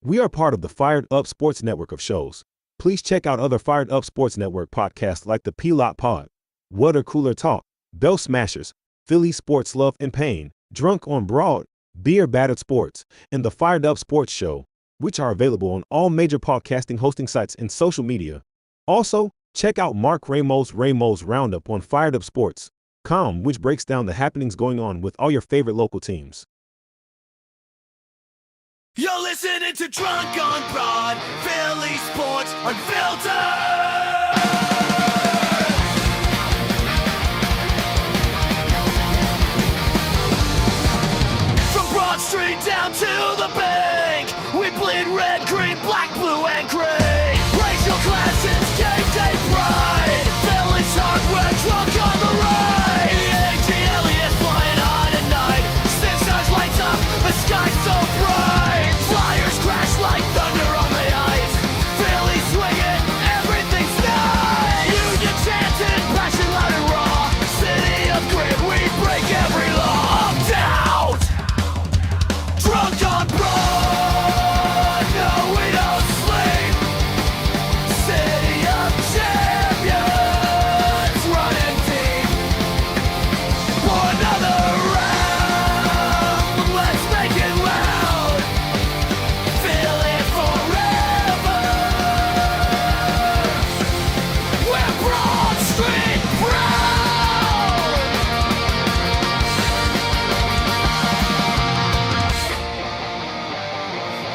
We are part of the Fired Up Sports Network of shows. Please check out other Fired Up Sports Network podcasts like the P-Lot Pod, Water Cooler Talk, Bell Smashers, Philly Sports Love and Pain, Drunk on Broad, Beer Battered Sports, and the Fired Up Sports Show, which are available on all major podcasting hosting sites and social media. Also, check out Mark Ramos' Roundup on Fired Up Sports.com, which breaks down the happenings going on with all your favorite local teams. You're listening to Drunk on Broad, Philly Sports Unfiltered! From Broad Street down to the bank, we bleed red, green, black, blue, and gray. Racial classes, game day pride, Philly's hardware, drunk on the ride. ATL is flying high tonight, Six Stars lights up, the sky's so bright. Flyers crash like thunder on the ice. Philly swinging, everything's nice. Union chanting, passion loud and raw. City of grit, we break every law. Down, drunk on broad. No, we don't sleep. City of champions, running deep. For another round, let's make it loud. Feel it forever. We're Broad Street proud.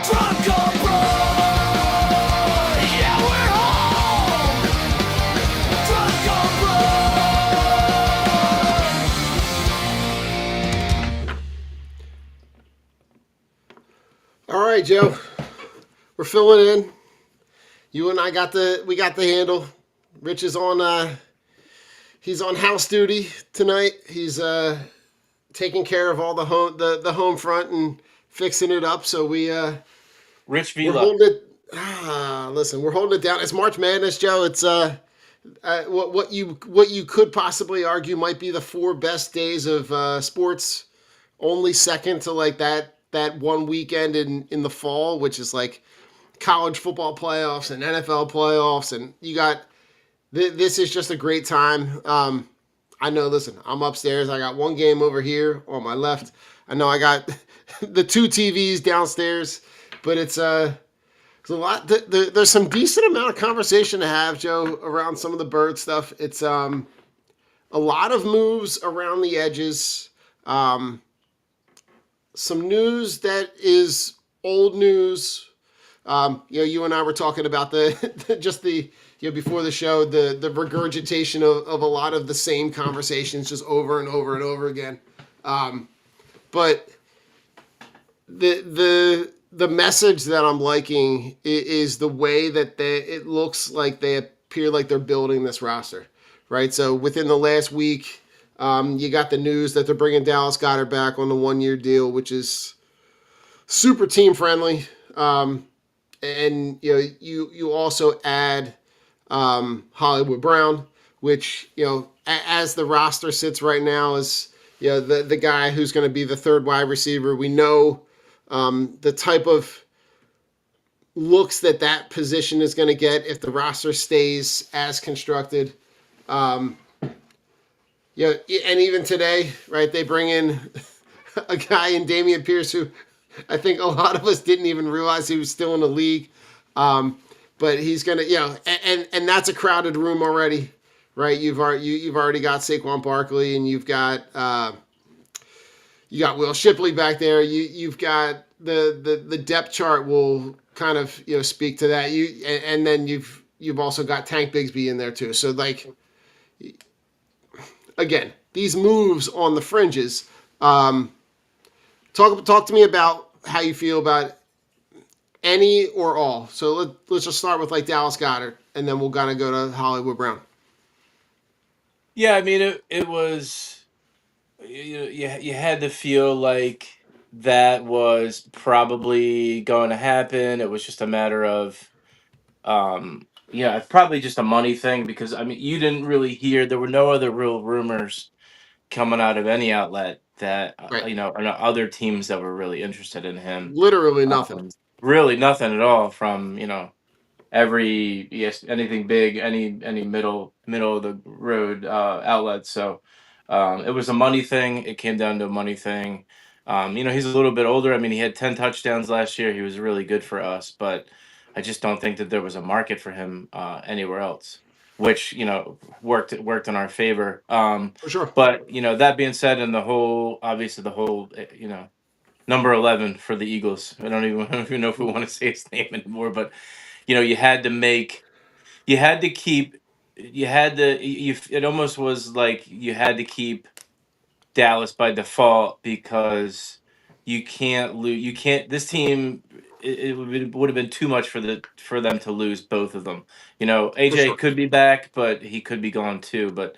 Drunk on Broad. Yeah, we're home. Drunk on Broad. All right, Joe. We're filling in. You and I got the handle. Rich is on he's on house duty tonight. He's taking care of all the home front and fixing it up. So Rich we're Vila. holding it. Listen, we're holding it down. It's March Madness, Joe. It's what you could possibly argue might be the four best days of sports. Only second to like that one weekend in the fall, which is like college football playoffs and NFL playoffs, and you got this is just a great time. I know. Listen, I'm upstairs. I got one game over here on my left. I know I got the two TVs downstairs, but it's a lot. There's some decent amount of conversation to have, Joe, around some of the Bird stuff. It's a lot of moves around the edges. Some news that is old news. You and I were talking about before the show, the regurgitation of a lot of the same conversations just over and over and over again. But the message that I'm liking is the way that it looks like they appear like they're building this roster, right? So within the last week, you got the news that they're bringing Dallas Goedert back on the 1-year deal, which is super team friendly. And you also add Hollywood Brown, which as the roster sits right now is the guy who's going to be the third wide receiver. We know the type of looks that position is going to get if the roster stays as constructed. And even today, right, they bring in a guy in Dameon Pierce who I think a lot of us didn't even realize he was still in the league. But he's gonna, and that's a crowded room already, right? You've already got Saquon Barkley, and you've got Will Shipley back there. You've got the depth chart will kind of speak to that. And then you've also got Tank Bigsby in there too. So like, again, these moves on the fringes. Talk to me about how you feel about any or all. So let's just start with like Dallas Goedert, and then we'll kind of go to Hollywood Brown. Yeah, I mean, it was, you had to feel like that was probably going to happen. It was just a matter of, probably just a money thing because, I mean, you didn't really hear, there were no other real rumors coming out of any outlet that Right. and other teams that were really interested in him. Literally nothing. Really nothing at all from every anything big, any middle of the road outlets. So it was a money thing. It came down to a money thing. He's a little bit older. I mean, he had 10 touchdowns last year. He was really good for us, but I just don't think that there was a market for him anywhere else, which worked in our favor. For sure. But that being said, and obviously the whole number 11 for the Eagles. I don't even know if we want to say his name anymore, but you had to make you had to keep you had to you it almost was like you had to keep Dallas by default because you can't lose. You can't. This team, it would have been too much for them to lose both of them. For AJ sure. could be back, but he could be gone too. But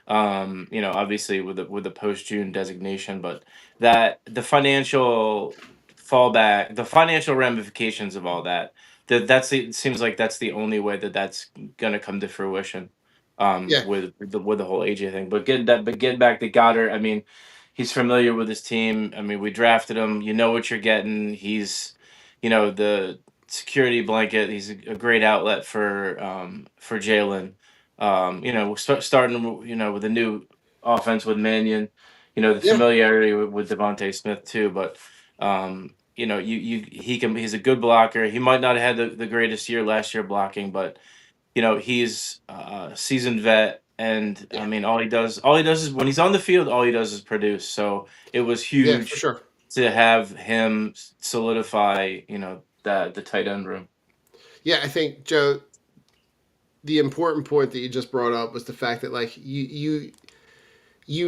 obviously with the post June designation, but that the financial fallback, the financial ramifications of all that. It seems like that's the only way that's going to come to fruition Yeah. with the whole AJ thing. But getting back to Goddard, I mean, he's familiar with his team. I mean, we drafted him. You know what you're getting. He's, the security blanket. He's a great outlet for Jalen. Starting with a new offense with Mannion. The Yeah. familiarity with Devontae Smith too, but he's a good blocker. He might not have had the greatest year last year blocking, but he's a seasoned vet, and I Yeah. mean, all he does is when he's on the field, all he does is produce. So it was Yeah. For huge sure. to have him solidify, the tight end room. Yeah. I think, Joe, the important point that you just brought up was the fact that like you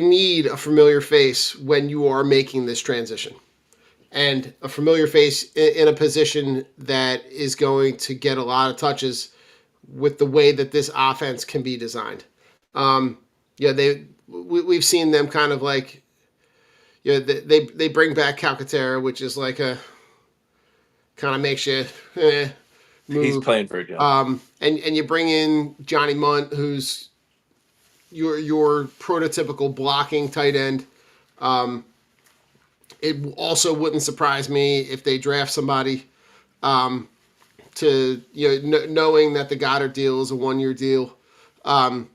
need a familiar face when you are making this transition, and a familiar face in a position that is going to get a lot of touches with the way that this offense can be designed. Yeah, we've seen them kind of like, they bring back Calcaterra, which is like a kind of makes you He's move. playing for a job. And you bring in Johnny Munt, who's your prototypical blocking tight end. It also wouldn't surprise me if they draft somebody to knowing that the Goddard deal is a 1 year deal, and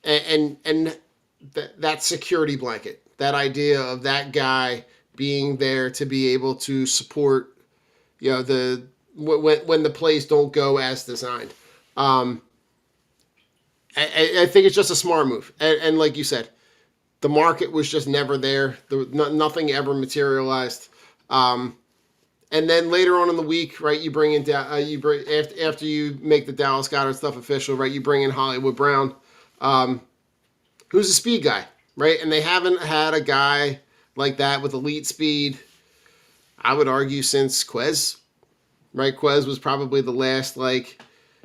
that security blanket, that idea of that guy being there to be able to support the when the plays don't go as designed. I think it's just a smart move, and like you said, the market was just never there. Nothing ever materialized. And then later on in the week, right, you bring in after you make the Dallas Goddard stuff official, right, you bring in Hollywood Brown, who's a speed guy, right, and they haven't had a guy like that with elite speed, I would argue, since Quez, right? Quez was probably the last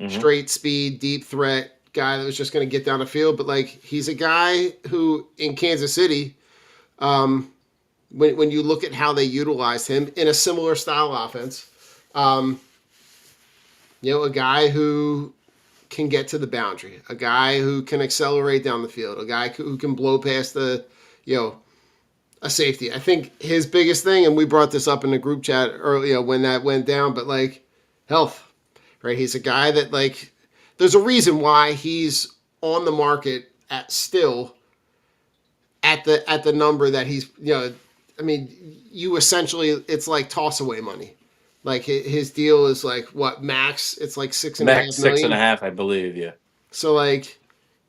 straight speed, deep threat guy that was just going to get down the field, but like he's a guy who in Kansas City, when you look at how they utilized him in a similar style offense, a guy who can get to the boundary, a guy who can accelerate down the field, a guy who can blow past a safety. I think his biggest thing, and we brought this up in the group chat earlier when that went down, but like health, right? He's a guy that there's a reason why he's on the market at the number that he's, I mean, you essentially, it's like toss away money. Like his deal is like what max? It's like $6.5 million. Max 6.5, I believe. Yeah. So like,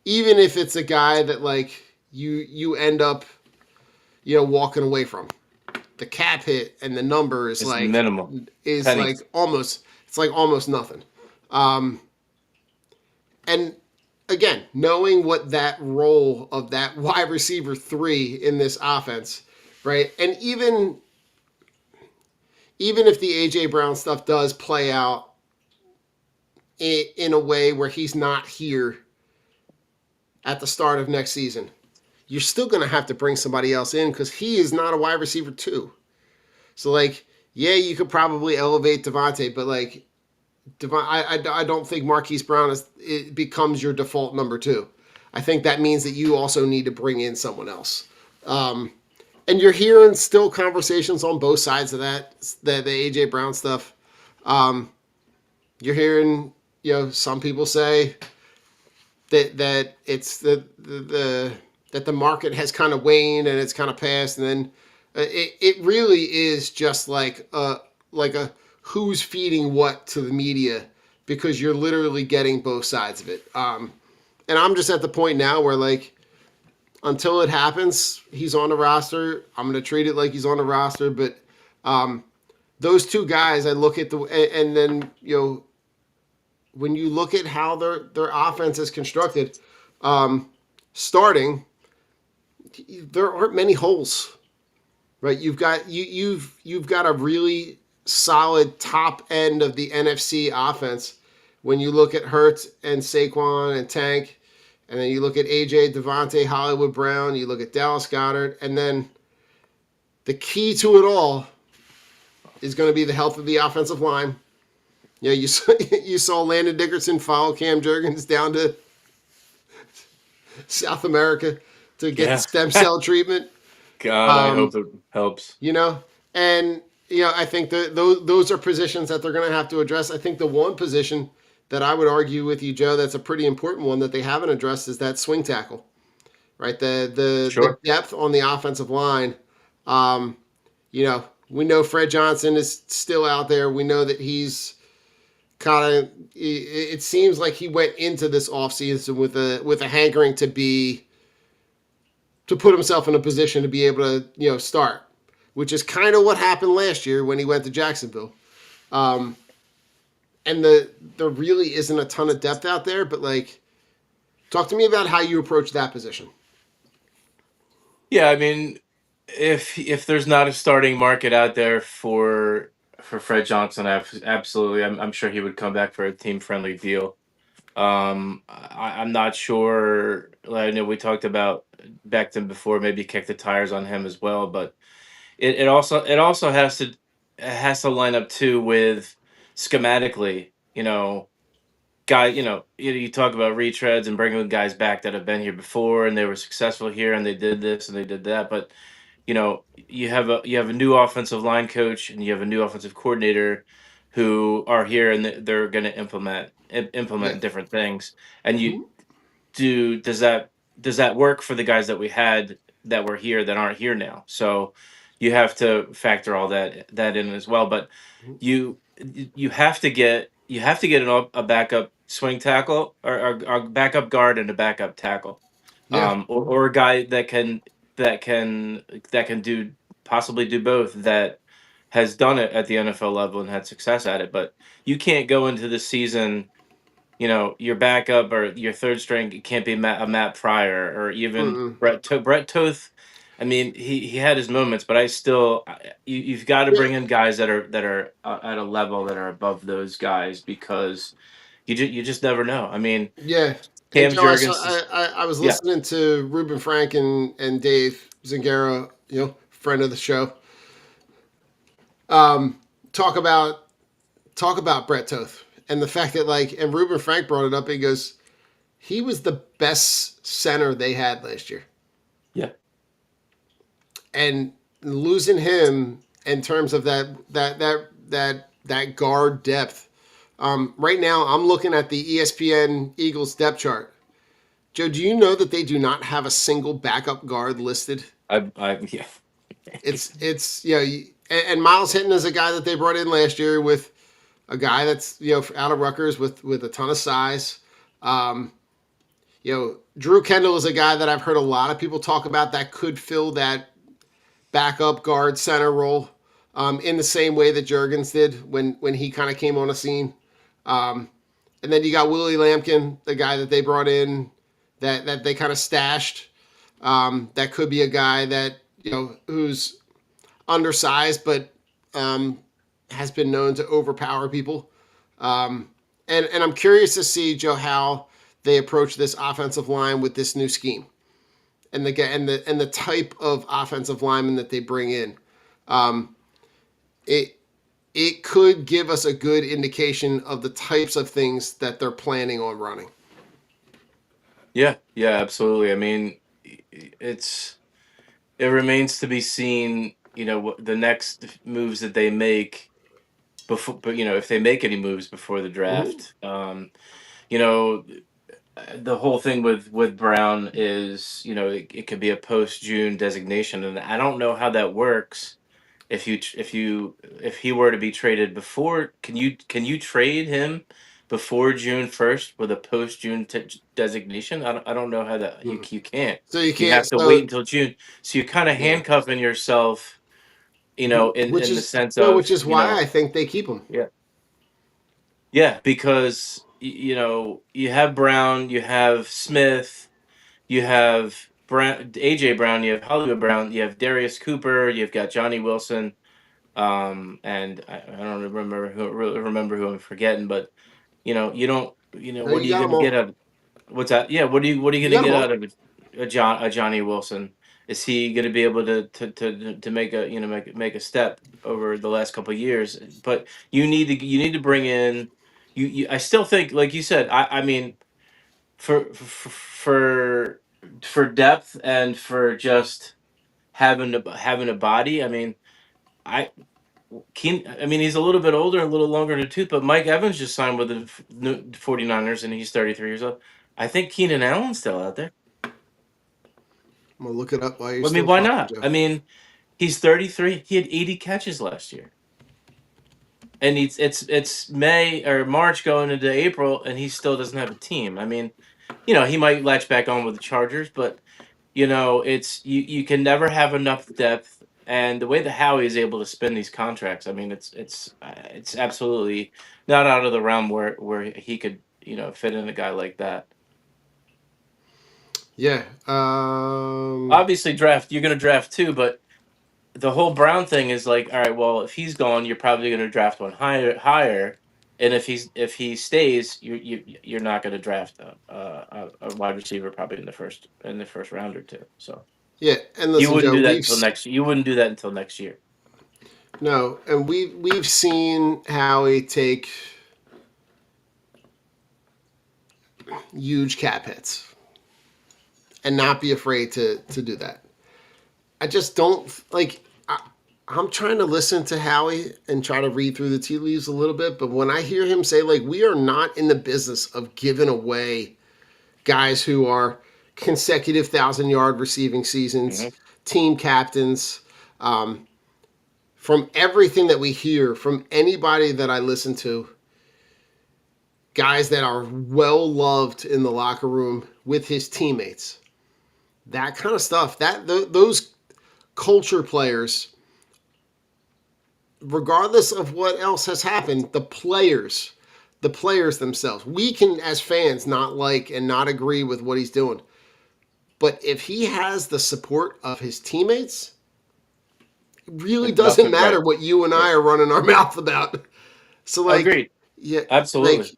even if it's a guy that like you end up, walking away from, the cap hit and the number is It's like minimal. is Pennies. like almost nothing. And again, knowing what that role of that wide receiver 3 in this offense, right? And even if the AJ Brown stuff does play out in a way where he's not here at the start of next season, you're still going to have to bring somebody else in because he is not a wide receiver 2. So like, yeah, you could probably elevate Devontae, but like, I don't think Marquise Brown becomes your default number 2. I think that means that you also need to bring in someone else. Um, and you're hearing still conversations on both sides of that, the AJ Brown stuff. Um, you're hearing, some people say that it's the that the market has kind of waned and it's kind of passed, and then it really is just like a who's feeding what to the media, because you're literally getting both sides of it. And I'm just at the point now where, like, until it happens, he's on the roster. I'm going to treat it like he's on the roster. But um, those two guys, I look at and then when you look at how their offense is constructed, um, starting, there aren't many holes, right? You've got a really solid top end of the NFC offense when you look at Hurts and Saquon and Tank, and then you look at AJ, Devontae, Hollywood Brown, you look at Dallas Goedert, and then the key to it all is going to be the health of the offensive line. You saw, you saw Landon Dickerson follow Cam Jurgens down to South America to get the Yeah. stem cell treatment. God, I Um, hope it helps. you know, and I think that those are positions that they're going to have to address. I think the one position that I would argue with you, Joe, that's a pretty important one that they haven't addressed is that swing tackle, right? The Sure. depth on the offensive line. Um, we know Fred Johnson is still out there. We know that he's kind of. It seems like he went into this offseason with a hankering to put himself in a position to be able to start, which is kind of what happened last year when he went to Jacksonville. Um, and there really isn't a ton of depth out there, but, like, talk to me about how you approach that position. Yeah, I mean, if there's not a starting market out there for Fred Johnson, absolutely, I'm sure he would come back for a team friendly deal. I'm not sure. I know we talked about Becton before, maybe kick the tires on him as well, but it also has to line up too with schematically. You talk about retreads and bringing guys back that have been here before and they were successful here and they did this and they did that, but you have a new offensive line coach and you have a new offensive coordinator who are here and they're going to Yeah. implement different things. And Mhm. does that work for the guys that we had that were here that aren't here now? So you have to factor all that in as well. But you have to get a backup swing tackle or a backup guard and a backup tackle, Yeah. or a guy that can that can do possibly do both, that has done it at the NFL level and had success at it. But you can't go into the season, your backup or your third string can't be a Matt Pryor or even Mm-mm. Brett Toth. I mean, he had his moments, but you've got to Yeah. bring in guys that are at a level that are above those guys, because you just never know. I mean, Yeah. And Cam Joe, I saw Jurgens is I was yeah. listening to Ruben Frank and Dave Zingaro, friend of the show, um, talk about Brett Toth and the fact that, like, and Ruben Frank brought it up. He goes, he was the best center they had last year, Yeah. and losing him in terms of that guard depth. Right now, I'm looking at the ESPN Eagles depth chart. Joe, do you know that they do not have a single backup guard listed? Yeah. It's and Miles Hinton is a guy that they brought in last year, with a guy that's out of Rutgers with a ton of size. Um, Drew Kendall is a guy that I've heard a lot of people talk about that could fill that backup guard center role, in the same way that Jurgens did when he kind of came on the scene. Um, and then you got Willie Lampkin, the guy that they brought in, that they kind of stashed. That could be a guy that who's undersized, but um, has been known to overpower people. Um, and I'm curious to see, Joe, how they approach this offensive line with this new scheme, and the type of offensive lineman that they bring in. Um, it it could give us a good indication of the types of things that they're planning on running. Yeah, yeah, absolutely. I mean, it's it remains to be seen, what the next moves that they make before, but if they make any moves before the Mhm. draft. You know, the whole thing with Brown is, it could be a post June designation, and I don't know how that works. If he were to be traded before, can you trade him before June 1st with a post June designation? I don't know how that you Mhm. you can't. So you You can't. have to wait So until June. So you're kind of yeah, handcuffing yourself, which in the is sense no, which of, is why I think they keep him. yeah. Yeah, because you have Brown, you have Smith, you have Brown, AJ Brown, you have Hollywood Brown, you have Darius Cooper, you've got Johnny Wilson, and I don't remember who I'm forgetting, but you don't, No, what you are you got going them to get all. out? What's that? Yeah, what are you You going got to them get all. out of a Johnny Wilson? Is he going to be able to make a make a step over the last couple of years? But you need to bring in I still think, like you said, I mean, for depth and for just having a body. I mean, I I mean, he's a little bit older, a little longer in the tooth, but Mike Evans just signed with the 49ers, and he's 33 years old. I think Keenan Allen's still out there. I'm gonna look it up while you're I mean, still why talking, not? Joe. I mean, he's 33. He had 80 catches last year, and it's May or March going into April, and he still doesn't have a team. I mean, he might latch back on with the Chargers, but it's you can never have enough depth. And the way that Howie is able to spin these contracts, I mean, it's absolutely not out of the realm where he could fit in a guy like that. Yeah. Obviously, you're going to draft two, but the whole Brown thing is like, all right, well, if he's gone, you're probably going to draft one higher, and if he stays, you're not going to draft a wide receiver probably in the first round or two. So. Yeah, and You listen, wouldn't Joe. do that until next. You wouldn't do that until next year. No, and we've seen Howie take huge cap hits and not be afraid to do that. I just don't like. I'm trying to listen to Howie and try to read through the tea leaves a little bit, but when I hear him say like we are not in the business of giving away guys who are consecutive 1,000-yard receiving seasons, Hmm. team captains. From everything that we hear from anybody that I listen to, guys that are well loved in the locker room with his teammates, that kind of stuff. Those culture players, regardless of what else has happened, the players themselves, we can as fans not like and not agree with what he's doing. But if he has the support of his teammates, it really It's doesn't nothing, right? matter what you and Right. I are running our mouth about. So like, Agreed. yeah, like, Absolutely.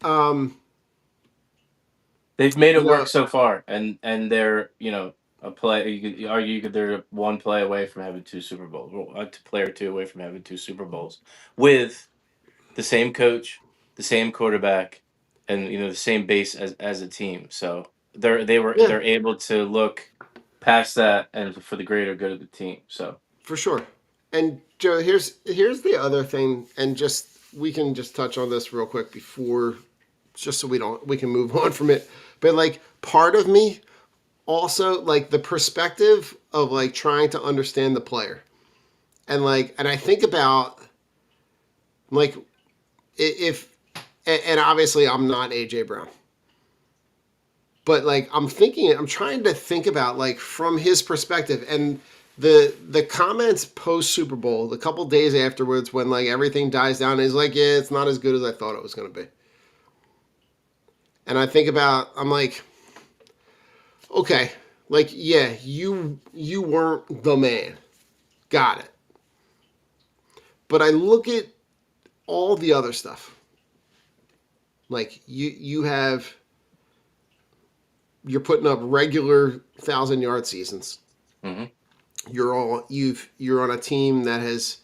um, They've made you it work know, so far, and they're a play. You could argue that they're one play away from having two Super Bowls, or a play or two away from having two Super Bowls, with the same coach, the same quarterback, and the same base as a team. So yeah, they're able to look past that and for the greater good of the team. So. for sure. And Joe, here's the other thing, and just we can just touch on this real quick before, just so we can move on from it. But like part of me also like the perspective of like trying to understand the player, and I think about like if and obviously I'm not AJ Brown, but like I'm trying to think about like from his perspective and the comments post Super Bowl, the couple days afterwards when like everything dies down, he's like, yeah, it's not as good as I thought it was going to be. And I think about, I'm like, okay, like yeah, you weren't the man, got it. But I look at all the other stuff, like you're putting up regular 1,000-yard seasons. Hmm. You're on a team that has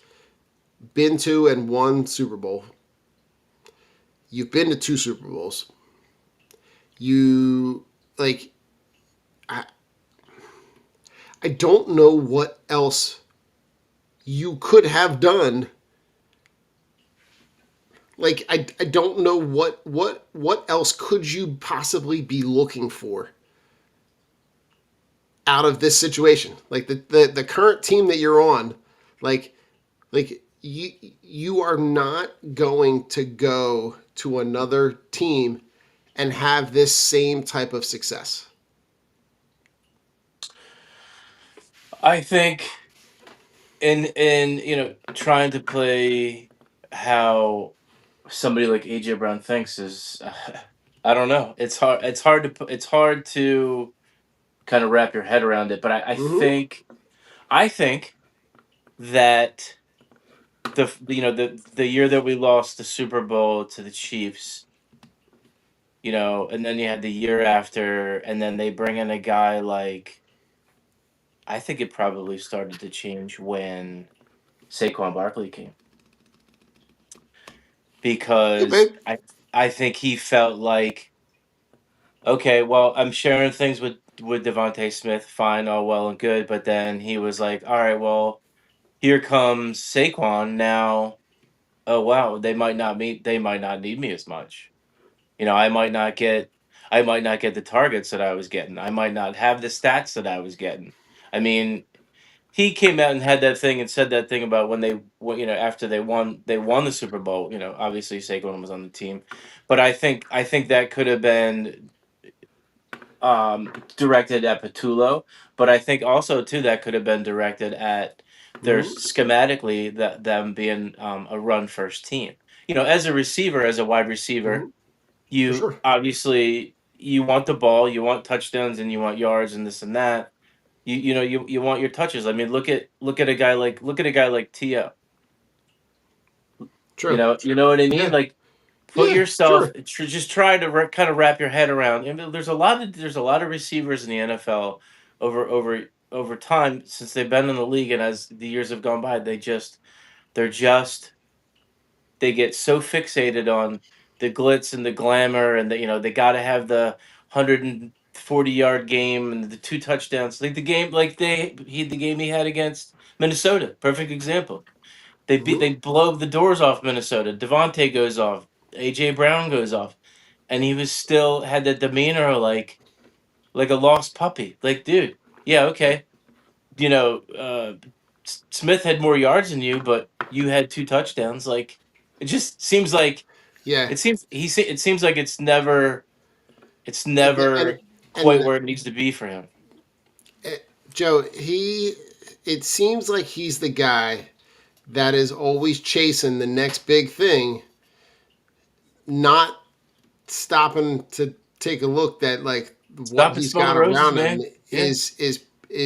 been to and won Super Bowl. You've been to two Super Bowls. You like I, I don't know what else you could have done. Like I don't know what else could you possibly be looking for out of this situation. Like the current team that you're on, like you are not going to go to another team and have this same type of success. I think in trying to play how somebody like AJ Brown thinks is I don't know. It's hard to kind of wrap your head around it. But Mm-hmm. I think that the year that we lost the Super Bowl to the Chiefs, and then you had the year after, and then they bring in a guy like I think it probably started to change when Saquon Barkley came Could because be. I think he felt like okay, well, I'm sharing things with Devontae Smith, fine, all well and good, but then he was like, all right, well, here comes Saquon now. Oh wow, they might not need me as much. I might not get the targets that I was getting. I might not have the stats that I was getting. I mean, he came out and had that thing and said that thing about after they won the Super Bowl. Obviously Saquon was on the team, but I think that could have been directed at Patulo, but I think also too that could have been directed at their Mm-hmm. schematically that them being a run first team. As a receiver, as a wide receiver, Mm-hmm. For you sure. obviously you want the ball, you want touchdowns, and you want yards and this and that. You want your touches. I mean, look at a guy like Tio. True. You know what I mean? Yeah. Like put Yeah. yourself Sure. just try to kind of wrap your head around. There's a lot of receivers in the NFL over time since they've been in the league and as the years have gone by, they're just they get so fixated on the glitz and the glamour and they got to have the 140-yard game and the two touchdowns. Like the game like the game he had against Minnesota, perfect example. Mm-hmm. They blow the doors off Minnesota. Devontae goes off. AJ Brown goes off, and he was still had that demeanor like a lost puppy. Like, dude, yeah, okay, Smith had more yards than you, but you had two touchdowns. Like, it just seems like Yeah. it seems like it's And never quite and where it needs to be for him. uh, Joe, it seems like he's the guy that is always chasing the next big thing, not stopping to take a look that like what Stop and he's smell the got roses, around him man. Yeah, is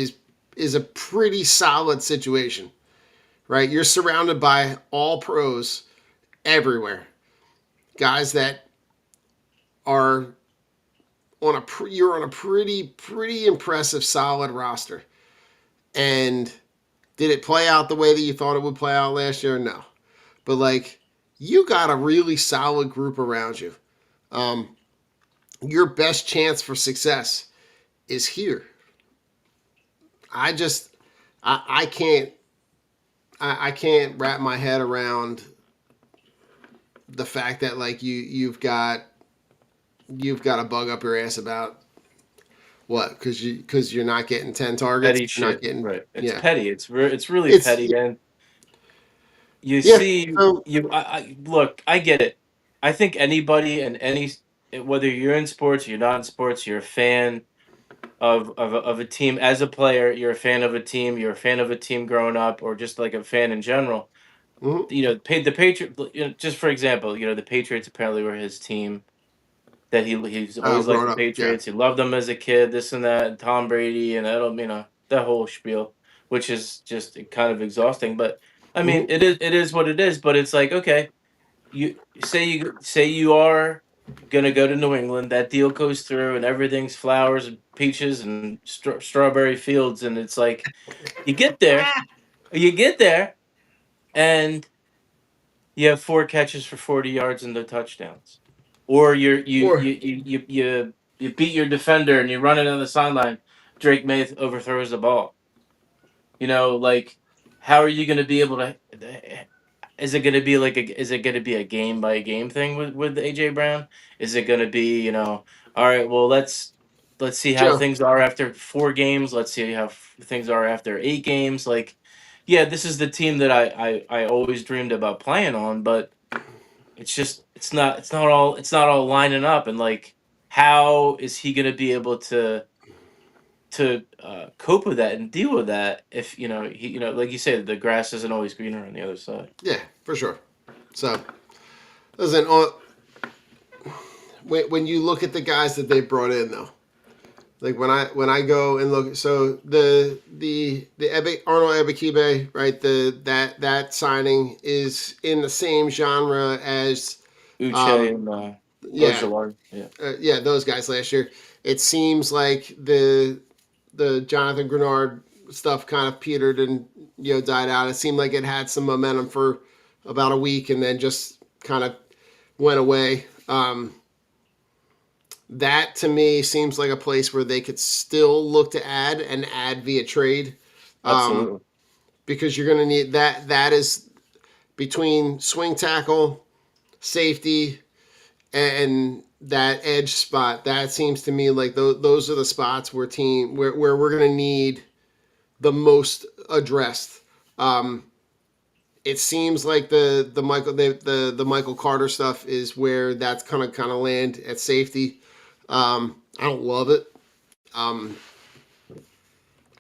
is a pretty solid situation, right? You're surrounded by all pros everywhere, guys that are you're on a pretty impressive solid roster. And did it play out the way that you thought it would play out last year? No, but like you got a really solid group around you. Um, your best chance for success is here. I just I can't I can't wrap my head around the fact that like you've got a bug up your ass about what because you're not getting 10 targets, petty you're not shit. getting Right. It's yeah petty. It's really it's petty, and you yeah see, so look, I get it. I think anybody and whether you're in sports, you're not in sports, you're a fan of a team as a player, you're a fan of a team, you're a fan of a team growing up, or just like a fan in general. mhm. The Patriot, just for example, the Patriots apparently were his team. That he's Oh, always liked growing the up, yeah. Patriots. He loved them as a kid, this and that, and Tom Brady, and I don't, that whole spiel, which is just kind of exhausting. But I mean, Hmm. it is what it is. But it's like, okay, you say you are gonna go to New England, that deal goes through, and everything's flowers and peaches and strawberry fields, and it's like you get there, you get there, and you have 4 catches for 40 yards and no touchdowns, or Or you beat your defender and you run it on the sideline. Drake May overthrows the ball. Like, how are you going to be able to? Is it going to be is it going to be a game by game thing with AJ Brown? Is it going to be, all right, well, let's see how Joe. things are after 4 games. Let's see how things are after 8 games. Like, yeah, this is the team that I always dreamed about playing on, but it's just it's not all lining up. And like, how is he going to be able to cope with that and deal with that if like you said, the grass isn't always greener on the other side. Yeah, for sure. So, listen, when you look at the guys that they brought in, though, like when I go and look, so the Arnold Ebekibe, right? That signing is in the same genre as, Uche um, and yeah, Ojulari. Yeah, yeah, those guys last year. It seems like the Jonathan Grenard stuff kind of petered and died out. It seemed like it had some momentum for about a week and then just kind of went away. That to me seems like a place where they could still look to add and add via trade, absolutely. because you're going to need that. That is between swing tackle, safety, and that edge spot. That seems to me like those are the spots where we're going to need the most addressed. Um, it seems like the Michael Carter stuff is where that's kind of land at safety. I don't love it. Um,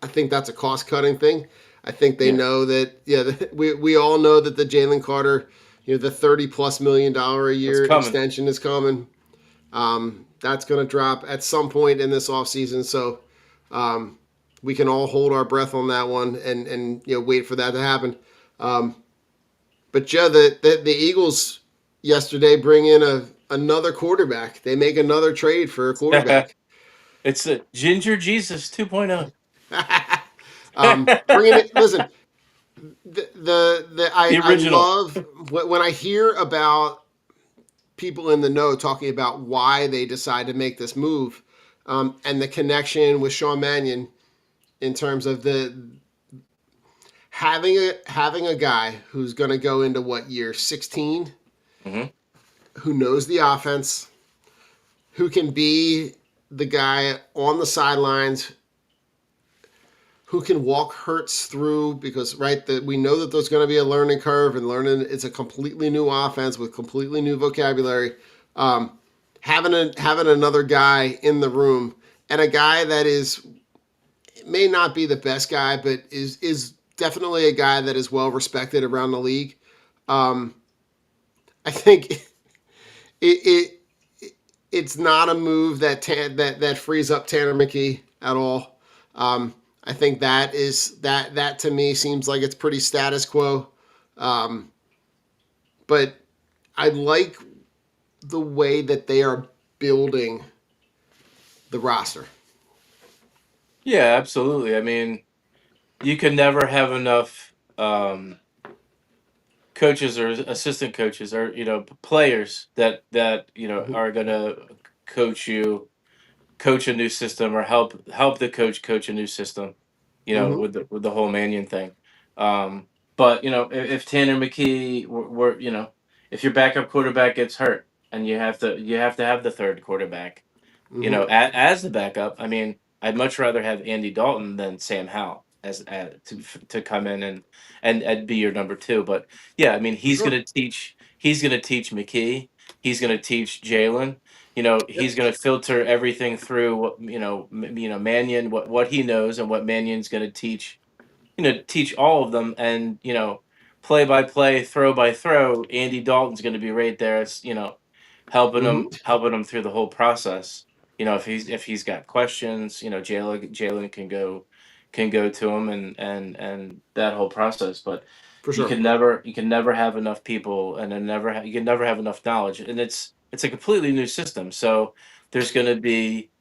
I think that's a cost cutting thing. I think they Yeah, know that. Yeah, we all know that the Jalen Carter, the $30+ million a it's year coming. extension is coming. That's going to drop at some point in this offseason. So, um, we can all hold our breath on that one and wait for that to happen. Um, but Joe, the Eagles yesterday bring in another quarterback. They make another trade for a quarterback. It's a Ginger Jesus 2.0. Bringing it. Listen, the The I original. love when I hear about people in the know talking about why they decide to make this move, and the connection with Sean Mannion in terms of the having a guy who's going to go into what year 16, Hmm. who knows the offense, who can be the guy on the sidelines, who can walk Hurts through, because right that we know that there's going to be a learning curve, and learning it's a completely new offense with completely new vocabulary. Um, having another guy in the room, and a guy that is may not be the best guy, but is definitely a guy that is well respected around the league. Um, I think it it's not a move that frees up Tanner McKee at all. I think that to me seems like it's pretty status quo. Um, but I like the way that they are building the roster. Yeah, absolutely. I mean, you can never have enough coaches or assistant coaches or players that Mm-hmm. are gonna coach you coach a new system or help the coach a new system, Mm-hmm. with the whole Mannion thing. But if Tanner McKee were if your backup quarterback gets hurt and you have to have the third quarterback, Mm-hmm. as the backup. I mean, I'd much rather have Andy Dalton than Sam Howell to come in and be your number two. But yeah, I mean, For sure. he's gonna teach McKee. He's gonna teach Jalen. He's Yep. gonna filter everything through what Mannion, what he knows, and what Mannion's gonna teach all of them. And play by play, throw by throw, Andy Dalton's gonna be right there. It's helping him Mm-hmm. helping him through the whole process. If he's got questions, Jalen can go to him and that whole process. But For you sure. can never have enough people, and you can never have enough knowledge, and it's a completely new system. So there's gonna be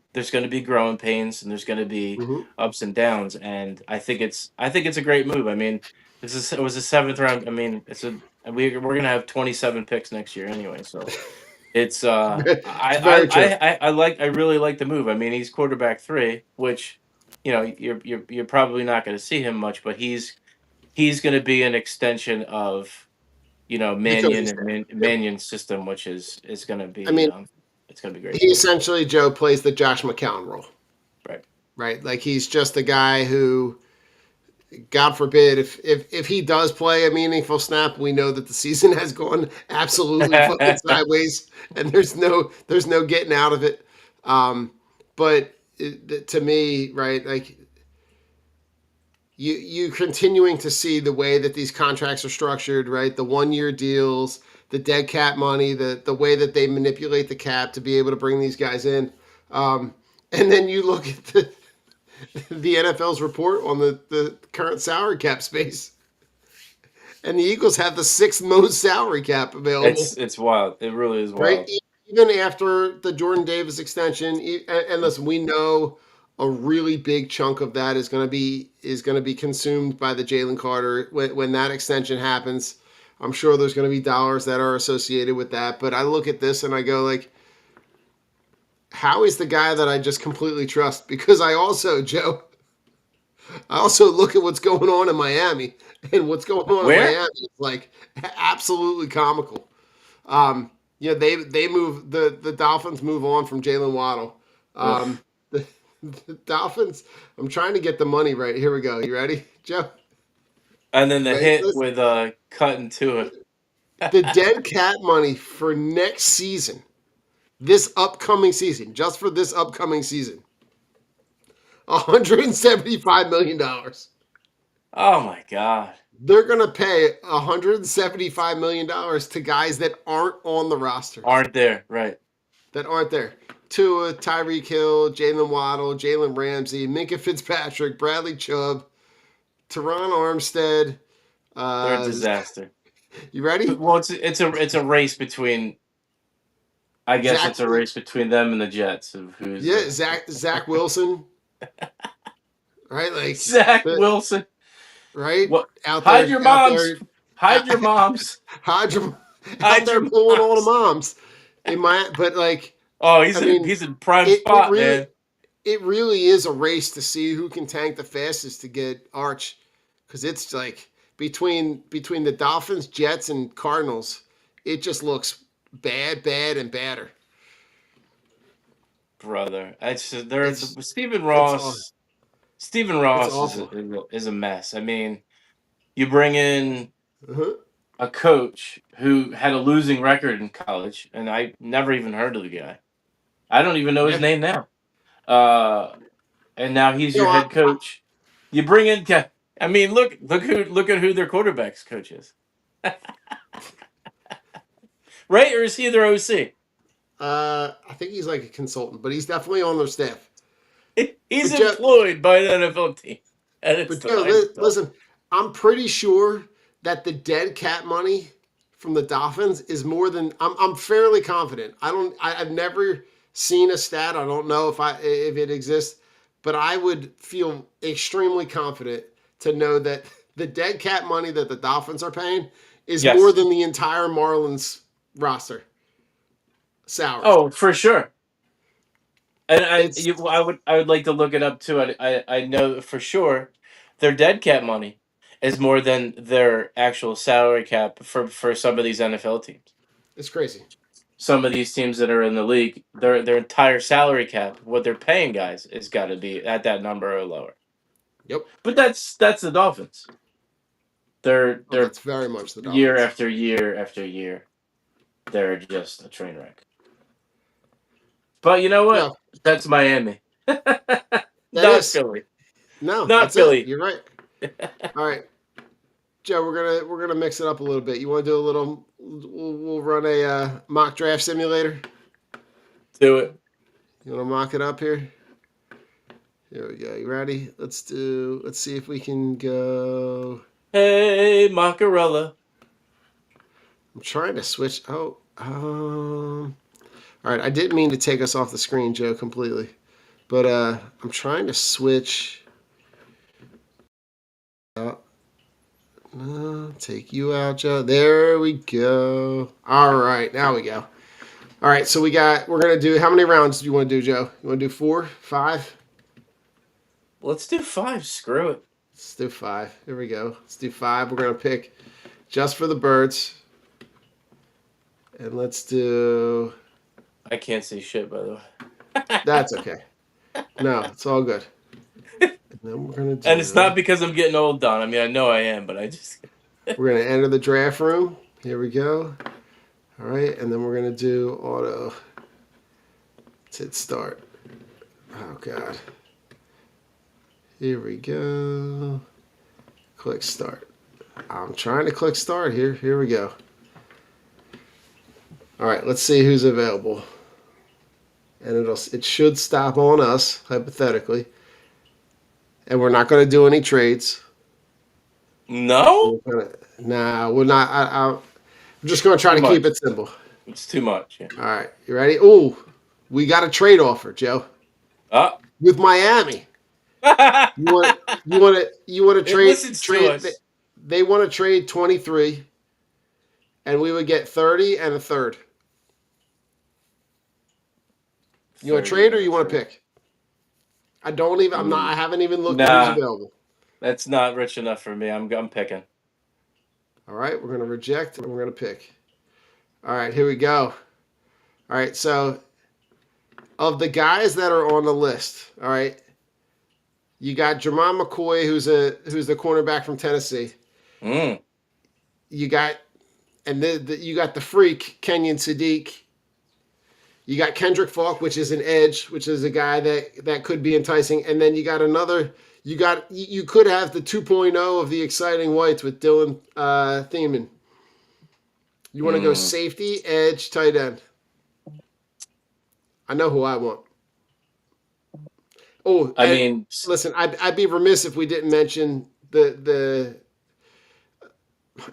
growing pains, and there's gonna be Mm-hmm. ups and downs, and I think it's a great move. I mean, it was a seventh round. I mean, we're gonna have 27 picks next year anyway, so it's It's very true. I really like the move. I mean, he's quarterback 3, which you're probably not going to see him much, but he's going to be an extension of The coaching Mannion and staff. Yep. Mannion's system, which is going to I be mean, it's going to be great. he essentially, Joe, plays the Josh McCown role, Right. right? Like he's just the guy who, God forbid, if he does play a meaningful snap, we know that the season has gone absolutely fucking sideways, and there's no getting out of it. But to me, right, like you continuing to see the way that these contracts are structured, right? The 1 year deals, the dead cap money, the way that they manipulate the cap to be able to bring these guys in. And then you look at the NFL's report on the current salary cap space, and the Eagles have the sixth most salary cap available, It's wild. It really is right? wild. Even after the Jordan Davis extension, and listen, we know a really big chunk of that is going to be consumed by the Jalen Carter when that extension happens. I'm sure there's going to be dollars that are associated with that, but I look at this and I go like, how is the guy that I just completely trust? Because I also, Joe, I also look at what's going on in Miami, and what's going on in Where? Miami is like absolutely comical. Um, they move the Dolphins move on from Jalen Waddle. Oof. The, the Dolphins. I'm trying to get the money right. Here we go. You ready, Joe? And then the Right. hit Listen, with cutting to it. the dead cat money for next season, this upcoming season, just for this upcoming season, $175 million. Oh my god. They're gonna pay $175 million to guys that aren't on the roster, Aren't there, right. that aren't there. Tua, Tyreek Hill, Jalen Waddle, Jalen Ramsey, Minka Fitzpatrick, Bradley Chubb, Teron Armstead. They're a Uh, disaster. you ready? Well, it's a race between. I guess Zach. it's a race between them and the Jets of who's Yeah, Zach Wilson. Right, like Zach the Wilson. right What? out Hide there, your out moms. there, Hide your moms. Hodge, out Hide there your pulling all the moms. moms. In my, but like, Oh, I mean, he's in prime it spot, really man. it really is a race to see who can tank the fastest to get Arch, because it's like between the Dolphins, Jets, and Cardinals, it just looks bad, bad, and badder. Brother. It's just, there's It's Stephen it's aw- Ross. Stephen it's Ross awful. is a mess. I mean, you bring in Uh-huh. a coach who had a losing record in college, and I never even heard of the guy. I don't even know his Yeah, name now. Uh, and now he's you your know, head coach. You bring in, I mean, look at who their quarterbacks coach is, right? Or is he their OC? I think he's like a consultant, but he's definitely on their staff. He's But Joe, employed by an NFL team, and it's But the Joe, Miami Dolphins. listen, I'm pretty sure that the dead cat money from the Dolphins is more than I'm fairly confident. I've never seen a stat. I don't know if it exists, but I would feel extremely confident to know that the dead cat money that the Dolphins are paying is more Yes. than the entire Marlins roster salary. Oh, for sure. And It's I would like to look it up too. I know for sure their dead cap money is more than their actual salary cap for some of these NFL teams. it's crazy. Some of these teams that are in the league, their entire salary cap, what they're paying guys, is got to be at that number or lower. Yep. But that's the Dolphins. Oh, They're that's very much the year Dolphins. after year after year, they're just a train wreck. But you know what? No, That's Miami, that not is. Philly, No, not that's it. Philly. You're right. All right, Joe, we're gonna mix it up a little bit. You want to do a little? We'll run a mock draft simulator. Do it. You want to mock it up here? Here we go. You ready? Let's see if we can go. Hey, Macarella. I'm trying to switch. All right. I didn't mean to take us off the screen, Joe, completely, but I'm trying to switch. No, take you out, Joe. There we go. All right, now we go. All right, so we're gonna do how many rounds do you want to do, Joe? You want to do 4, 5? Let's do 5. Screw it. Let's do 5. Here we go. Let's do 5. We're gonna pick just for the birds. And let's do. I can't see shit, by the way. That's okay. No, it's all good. And then we're gonna do. And it's not because I'm getting old, Don. I mean, I know I am, but I just. We're gonna enter the draft room. Here we go. All right, and then we're gonna do auto. Let's hit start. Oh God. Here we go. Click start. I'm trying to click start here. Here we go. All right, let's see who's available. And it should stop on us, hypothetically. And we're not going to do any trades. No? Nah, we're not. I'm just going to try Too to keep much. it simple. It's too much. Yeah. All right, you ready? Ooh, we got a trade offer, Joe, Ah. with Miami. You want to It listens to trade? us. They want to trade 23, and we would get 30 and a third. You want to 30 trade or and you a want to third. pick? I haven't even looked at who's Nah, available. that's not rich enough for me. I'm picking. All right, we're going to reject and we're going to pick. All right, here we go. All right, so of the guys that are on the list, all right, you got Jermon McCoy, who's the cornerback from Tennessee. Mm. You got you got the freak Kenyon Sadiq. You got Kendrick Falk, which is an edge, which is a guy that could be enticing, and then you got another. You could have the 2.0 of the exciting whites with Dylan Thiemann. You want to go safety, edge, tight end. I know who I want. Oh, I mean, listen, I'd be remiss if we didn't mention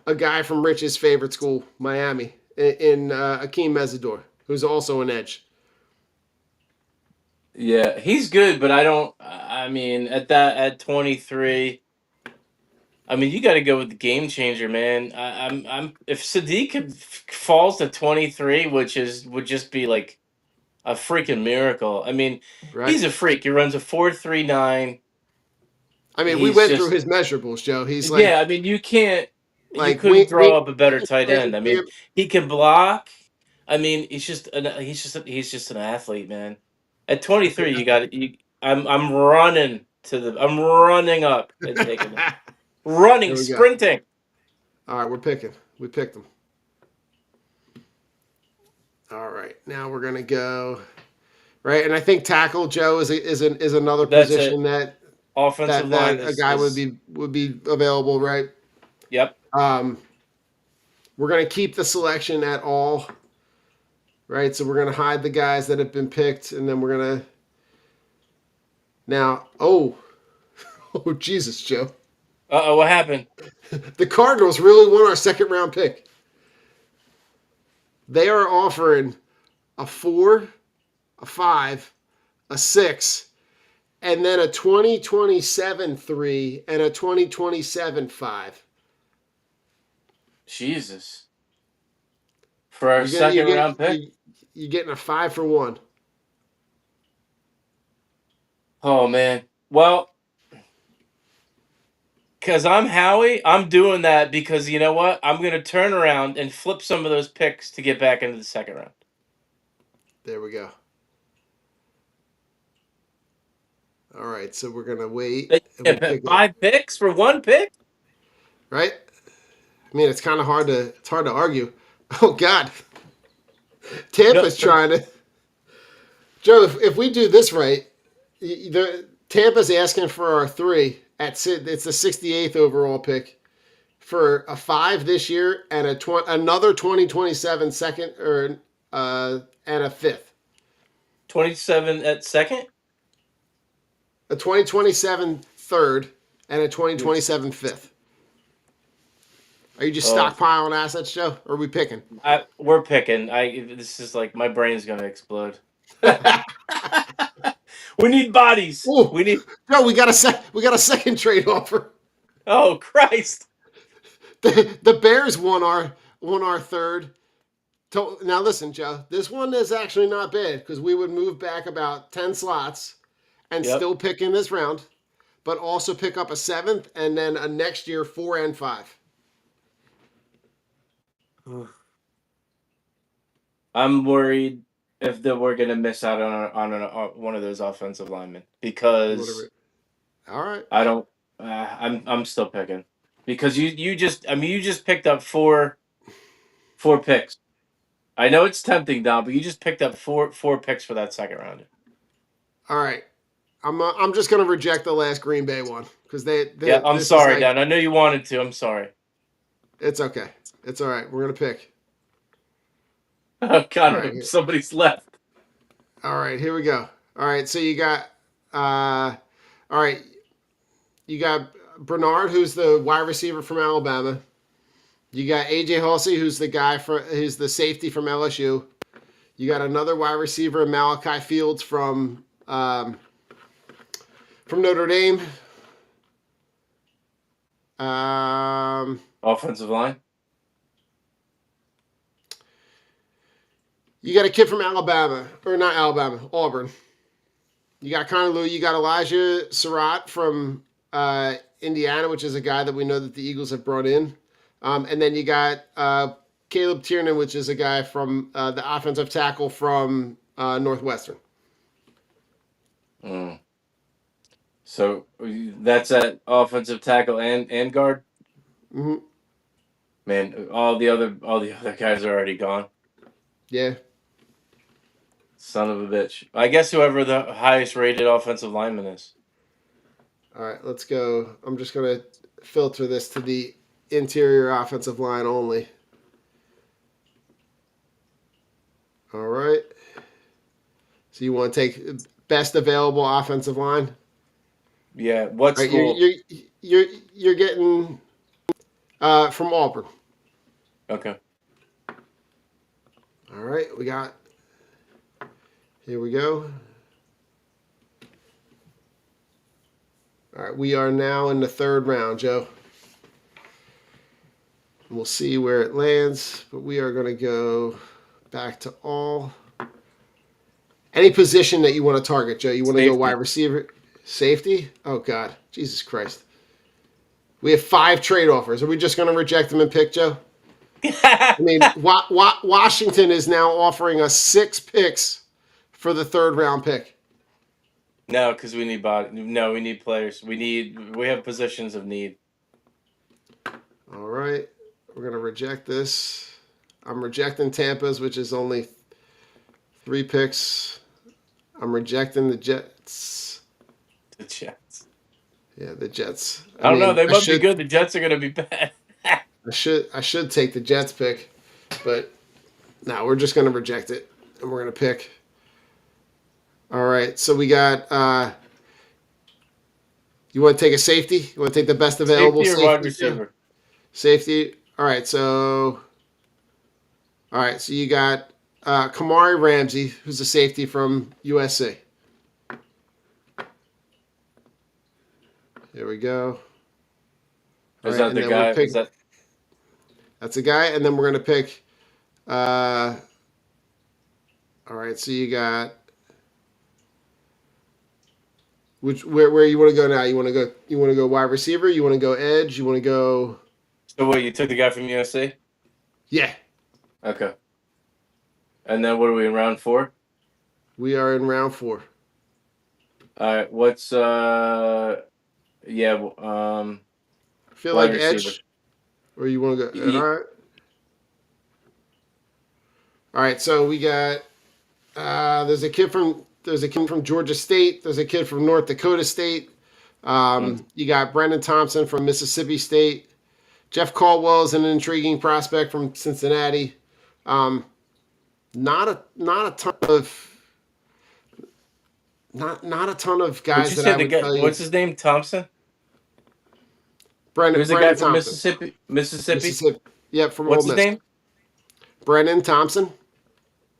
a guy from Rich's favorite school, Miami, in Akeem Mesidor, who's also an edge. yeah, he's good, but I don't. I mean, at 23, I mean, you got to go with the game changer, man. I'm if Sadiq falls to 23, would just be like a freaking miracle. I mean, Right? he's a freak. He runs a 4.39. I mean, we He's went through just his measurables, Joe. He's Yeah. I mean, you can't. You like couldn't throw up a better tight wing, end. I mean, he can block. I mean, he's just an athlete, man. At 23, you got you. I'm running I'm running up and taking it. Running, Here we go. sprinting. All right, we're picking. We picked him. All right, now we're gonna go right, and I think tackle Joe is another That's it. position that Offensive line a is guy is would be available, right? Yep. We're gonna keep the selection at all, right? So we're gonna hide the guys that have been picked, and then we're gonna now. Oh, oh Jesus, Joe! Uh-oh, what happened? The Cardinals really want our second round pick. They are offering a 4, a 5, a 6, and then a 2027 3 and a 2027 5. Jesus. For our You're gonna you second get round pick? you're getting a 5 for 1. Oh man. Well, because I'm Howie, I'm doing that because you know what? I'm gonna turn around and flip some of those picks to get back into the second round. There we go. All right, so we're gonna wait and we pick it. 5 picks for 1 pick? Right? I mean, it's kind of hard to argue. Oh God, No, Tampa's trying to. Joe, if we do this right, Tampa's asking for our 3 it's the 68th overall pick for a 5 this year and another 2027 second or and a 5th. 27 at second? A 2027 third and a 2027 5th. Are you just Oh, stockpiling assets, Joe? Or are we picking? we're picking. This is like my brain's gonna explode. We need bodies. Ooh, We need. Joe, we got a second trade offer. Oh Christ! The Bears won our third. Now listen, Joe. This one is actually not bad because we would move back about 10 slots and Yep. still pick in this round. but also pick up a 7th, and then a next year 4 and 5. I'm worried if that we're gonna miss out on one of those offensive linemen because Whatever. All right. I don't. I'm still picking because you just you just picked up four picks. I know it's tempting, Don, but you just picked up four picks for that second round. All right. I'm just gonna reject the last Green Bay one because Yeah, I'm this is sorry, like Don. I know you wanted to. I'm sorry. it's okay. It's all right. We're gonna pick. Oh All God, right. somebody's left. All right. Here we go. All right. So you got all right. You got Bernard, who's the wide receiver from Alabama. You got AJ Halsey, who's the safety from LSU. You got another wide receiver, Malachi Fields from Notre Dame. Offensive line. You got a kid from Alabama, or not Alabama, Auburn. You got Connor Lew. You got Elijah Surratt from Indiana, which is a guy that we know that the Eagles have brought in. And then you got Caleb Tiernan, which is a guy from the offensive tackle from Northwestern. Mm. So that's at offensive tackle and guard. Mm-hmm. Man, all the other guys are already gone. Yeah. Son of a bitch. I guess whoever the highest rated offensive lineman is. All right, let's go. I'm just going to filter this to the interior offensive line only. All right. So you want to take best available offensive line? Yeah. What All right, school? you're getting from Auburn. Okay. All right, here we go. All right, we are now in the 3rd round, Joe. We'll see where it lands, but we are going to go back to all. Any position that you want to target, Joe? You want to go wide receiver? Safety? Oh, God. Jesus Christ. We have 5 trade offers. Are we just going to reject them and pick, Joe? I mean, Washington is now offering us 6 picks for the 3rd round pick. No, because we need body. No, we need players. We have positions of need. All right. We're going to reject this. I'm rejecting Tampa's, which is only 3 picks. I'm rejecting the Jets. The Jets. Yeah, the Jets. I don't know. They must be good. The Jets are going to be bad. I should take the Jets pick, but no, we're just going to reject it, and we're going to pick. All right, so we got. You want to take a safety? You want to take the best available Safety or wide receiver? Safety. All right, so you got Kamari Ramsey, who's a safety from USC. There we go. Is that the guy? That's a guy, and then we're gonna pick. All right, so you got where you want to go now? You want to go wide receiver? You want to go edge? You want to go? So what? You took the guy from USC? Yeah. Okay. And then what are we in round 4? We are in round 4. All right. What's yeah I feel wide like receiver. edge, or you want to go? All right. All right. So we got. There's a kid from Georgia State. There's a kid from North Dakota State. You got Brendan Thompson from Mississippi State. Jeff Caldwell is an intriguing prospect from Cincinnati. Not a ton of guys that I would tell you. What's his name? Thompson. Brendan Who's the guy from Thompson. Mississippi. Yep, from What's Ole his Miss. name? Brendan Thompson.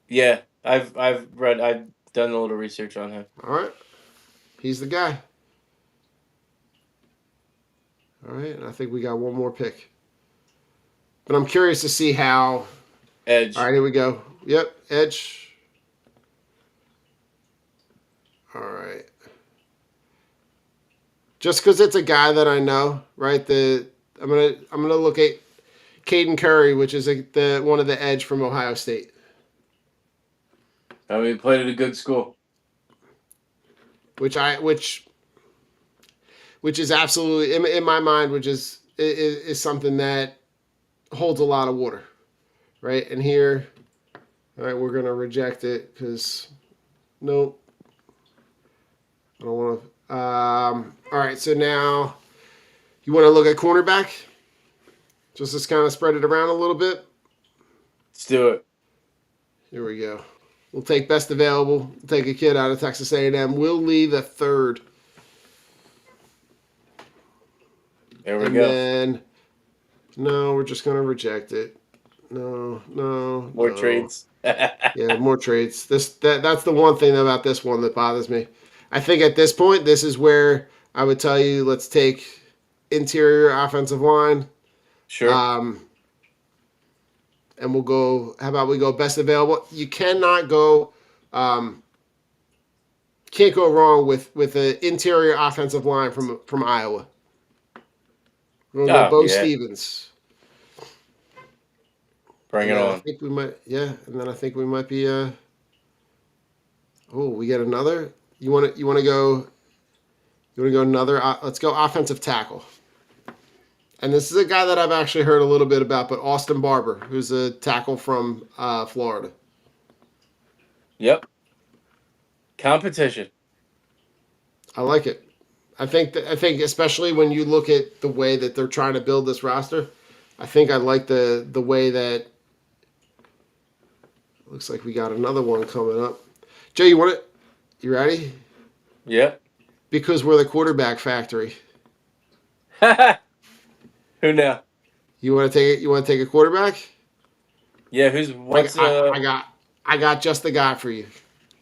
Yeah, I've done a little research on him. All right, he's the guy. All right, and I think we got one more pick. But I'm curious to see how. Edge. All right, here we go. Yep, edge. All right. just because it's a guy that I know, right? I'm gonna look at Caden Curry, which is the one of the edge from Ohio State, I mean, he played at a good school. which I which is absolutely in my mind, which is something that holds a lot of water, right? And here, all right, we're gonna reject it because nope, I don't want to. All right, so now you want to look at cornerback, just to kind of spread it around a little bit. Let's do it. Here we go. We'll take best available. We'll take a kid out of Texas A&M. Will Lee the third. There we And go. then, no, we're just going to reject it. No, no, More no. trades. Yeah, more trades. That's the one thing about this one that bothers me. I think at this point, this is where I would tell you, let's take interior offensive line. Sure. And we'll go. How about we go best available? You cannot go. Can't go wrong with an interior offensive line from Iowa. We're gonna go Oh, Bo yeah. Stevens. Bring And it then I on. think we might. Yeah, and then I think we might be. Oh, we get another. You want to? You want to go? You want to go another? Let's go offensive tackle. And this is a guy that I've actually heard a little bit about, but Austin Barber, who's a tackle from Florida. Yep. Competition. I like it. I think especially when you look at the way that they're trying to build this roster, I think I like the way that looks like we got another one coming up. Joe, you want it? You ready? Yep. Because we're the quarterback factory. Who now? You want to take it? You want to take a quarterback? Yeah, I got just the guy for you.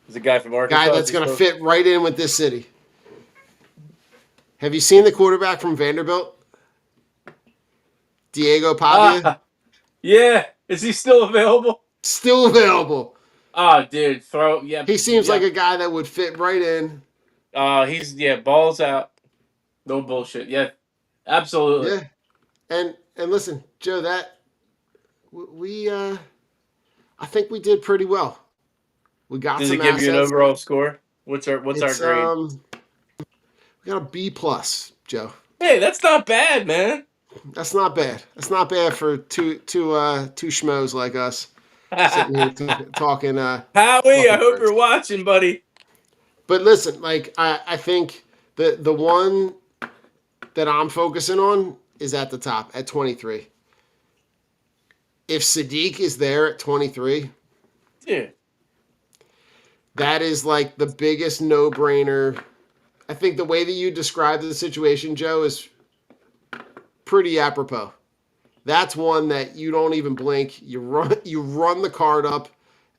who's the guy from Guy Arkansas? that's going to fit right in with this city. Have you seen the quarterback from Vanderbilt? Diego Pavia? Yeah. Is he still available? Still available. Oh, dude, He seems like a guy that would fit right in. He's balls out. No bullshit. Yeah, absolutely. Yeah. And listen, Joe, that we I think we did pretty well. We got Does some it give you an assets. overall score? What's our It's grade? we got a B plus, Joe. Hey, that's not bad, man. That's not bad. That's not bad for two schmoes like us sitting here talking. Howie, I hope Birds. you're watching, buddy. But listen, like I think the one that I'm focusing on is at the top at 23. If Sadiq is there at 23, Dude, that is like the biggest no-brainer. I think the way that you described the situation, Joe, is pretty apropos. That's one that you don't even blink. You run the card up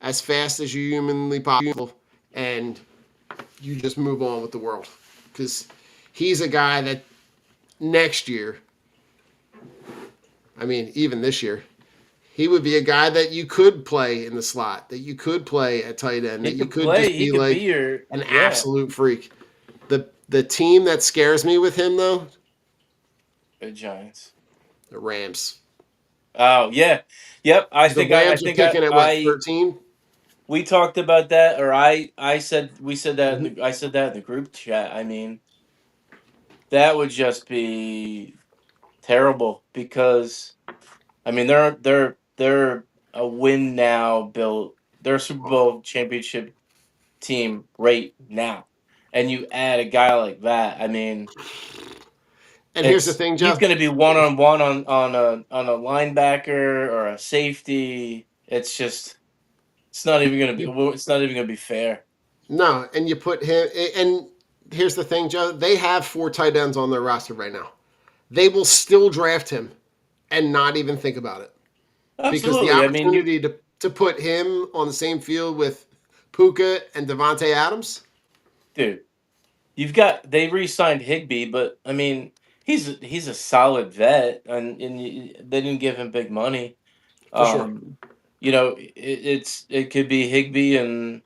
as fast as you humanly possible, and you just move on with the world. Because he's a guy that next year, I mean, even this year, he would be a guy that you could play in the slot, that you could play at tight end, that you could play. just He be could like be your an absolute freak. The team that scares me with him though, the Giants. the Rams. Oh yeah, yep. I The think Rams are picking at what, 13? we talked about that, or I said we said that Mhm. I said that in the group chat. I mean, that would just be terrible because I mean they're a win now built. They're a Super Bowl championship team right now, and you add a guy like that. I mean, And here's the thing, he's Joe. going to be one on one on a linebacker or a safety. It's just it's not even going to be fair. No, and you put him. And here's the thing, Joe. They have 4 tight ends on their roster right now. They will still draft him and not even think about it because the Absolutely. I mean, opportunity to put him on the same field with Puka and Devontae Adams. dude, they re-signed Higbee, but I mean, he's a solid vet, and they didn't give him big money. For sure. It could be Higbee and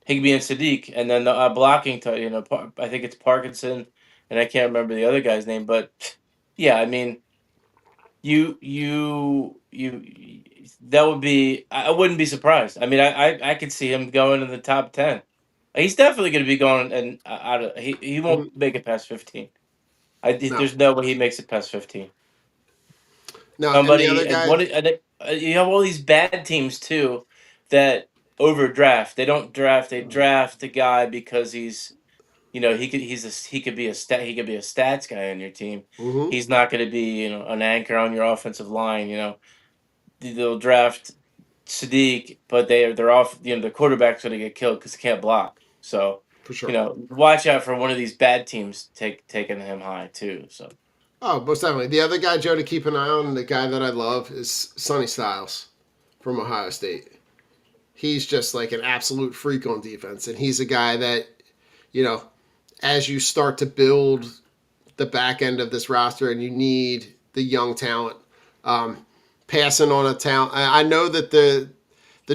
Sadiq, and then blocking. I think it's Parkinson and I can't remember the other guy's name, but yeah, I mean, you that would be. I wouldn't be surprised. I mean, I could see him going in the top 10. He's definitely going to be going and out of. He won't Mhm. make it past 15. No, There's no way he makes it past 15. no, and the other Somebody and guy. what you have all these bad teams too that overdraft. They don't draft. They draft the guy because he could be a stats guy on your team. Hmm. He's not going to be an anchor on your offensive line. They'll draft Sadiq, but they're off. The quarterback's going to get killed because he can't block. So For sure. watch out for one of these bad teams taking him high too. So Oh, most definitely. The other guy, Joe, to keep an eye on, the guy that I love is Sonny Styles from Ohio State. He's just like an absolute freak on defense, and he's a guy that you know as you start to build the back end of this roster and you need the young talent. Um, Passing on a talent, I know that the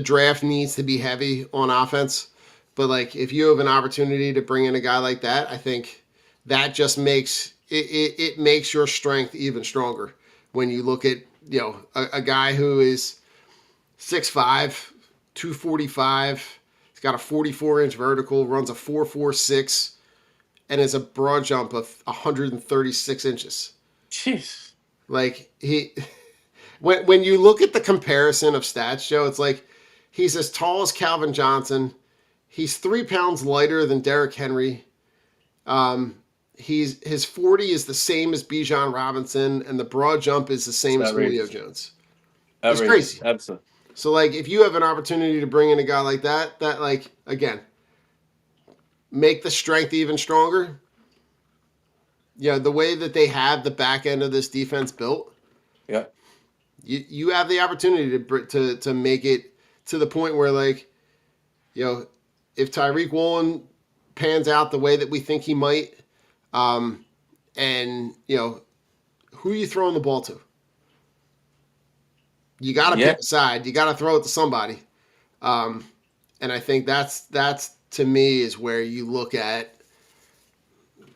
draft needs to be heavy on offense, but like if you have an opportunity to bring in a guy like that, I think that just makes it makes your strength even stronger when you look at a guy who is 6'5", 245. He's got a 44-inch vertical, runs a 4.46, and is a broad jump of 136 inches. jeez, Like when you look at the comparison of stats, Joe, it's like he's as tall as Calvin Johnson. He's 3 pounds lighter than Derrick Henry. Um, his 40 is the same as Bijan Robinson, and the broad jump is the it's same as Julio outrageous, Jones. It's outrageous, crazy. absolutely. So like if you have an opportunity to bring in a guy like that like again make the strength even stronger. The way that they have the back end of this defense built, Yeah, you have the opportunity to make it to the point where like if Tyreek Woolen pans out the way that we think he might, and who you throwing the ball to, you got to yeah, pick a side. You got to throw it to somebody, and I think that's to me is where you look at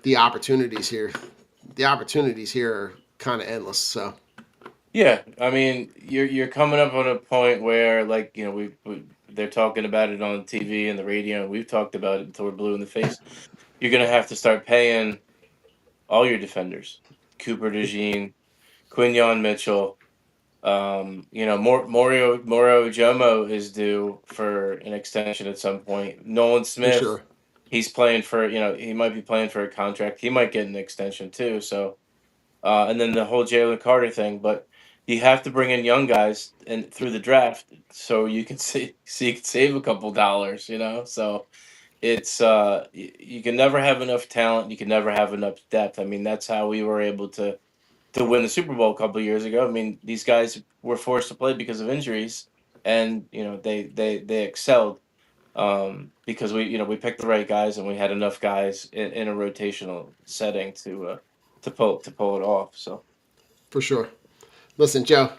the opportunities here. The opportunities here are kind of endless. So yeah. I mean, you're coming up on a point where like they're talking about it on TV and the radio, and we've talked about it until we're blue in the face. You're gonna have to start paying all your defenders, Cooper DeJean, Quinyon Mitchell. Mario Jomo is due for an extension at some point. Nolan for Smith, sure, he's playing for, he might be playing for a contract. He might get an extension too. So, and then the whole Jalen Carter thing. But you have to bring in young guys and through the draft so you can you can save a couple dollars. So it's you can never have enough talent. You can never have enough depth. I mean, that's how we were able to win the Super Bowl a couple of years ago. I mean, these guys were forced to play because of injuries, and they excelled because we picked the right guys and we had enough guys in a rotational setting to pull it off. So for sure. Listen, Joe,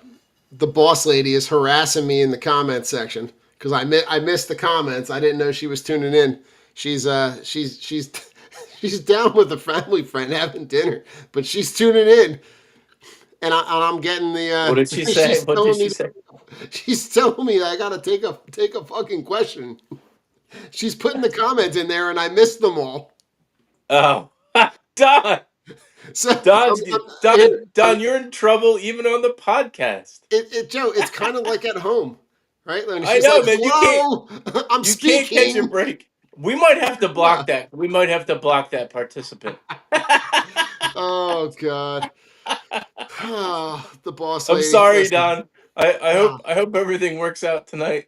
the boss lady is harassing me in the comments section because I missed the comments. I didn't know she was tuning in. She's she's down with a family friend having dinner, but she's tuning in, and I'm getting the what did she say? she's What did telling she me say? she's telling me that I gotta take a fucking question. She's putting the comments in there, and I missed them all. Oh, Don, So Don, here, Don, you're in trouble even on the podcast. Joe, it's kind of like at home, right? And I she's know, like, man. "Hello, I'm You can't catch a speaking." break. We might have to block No. that. We might have to block that participant. Oh God. The boss I'm lady. sorry, Listen. Don. I Oh, hope I hope everything works out tonight.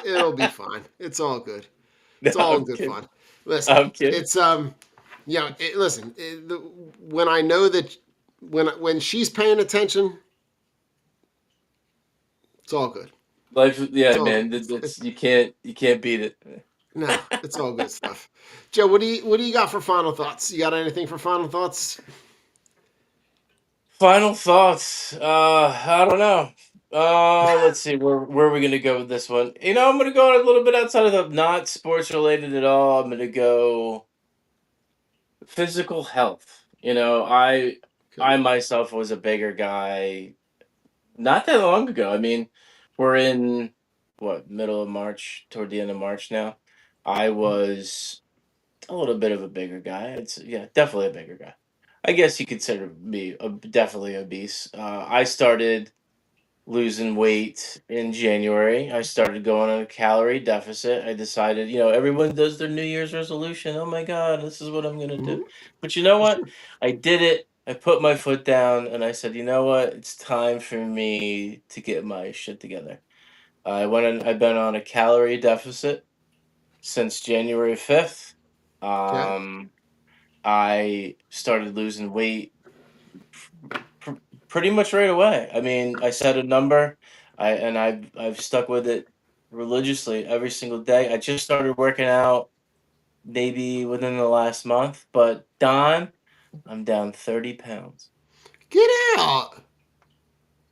it'll be fine. It's all good. No, It's all in I'm good kidding. fun. Listen, I'm kidding. it's listen. When I know that when she's paying attention, it's all good. Life, It's yeah, all good. man. You can't beat it. No, it's all good stuff. Joe, what do you got for final thoughts? You got anything for final thoughts? Final thoughts. I don't know. Let's see. Where are we gonna go with this one? I'm gonna go a little bit outside of the not sports related at all. I'm gonna go. physical health. I Okay. myself was a bigger guy not that long ago. I mean, we're in what, middle of March, toward the end of March now. I was a little bit of a bigger guy. It's Yeah, definitely a bigger guy. I guess you consider me definitely obese. I started losing weight in January. I started going on a calorie deficit. I decided, everyone does their New Year's resolution. Oh my God, this is what I'm going to do. Mhm. But you know For what? sure. I did it. I put my foot down and I said, you know what? It's time for me to get my shit together. I've been on a calorie deficit since January 5th. Okay. Um, I started losing weight pr- pretty much right away. I mean, I set a number, I've stuck with it religiously every single day. I just started working out maybe within the last month, but Don, I'm down 30 pounds. Get out.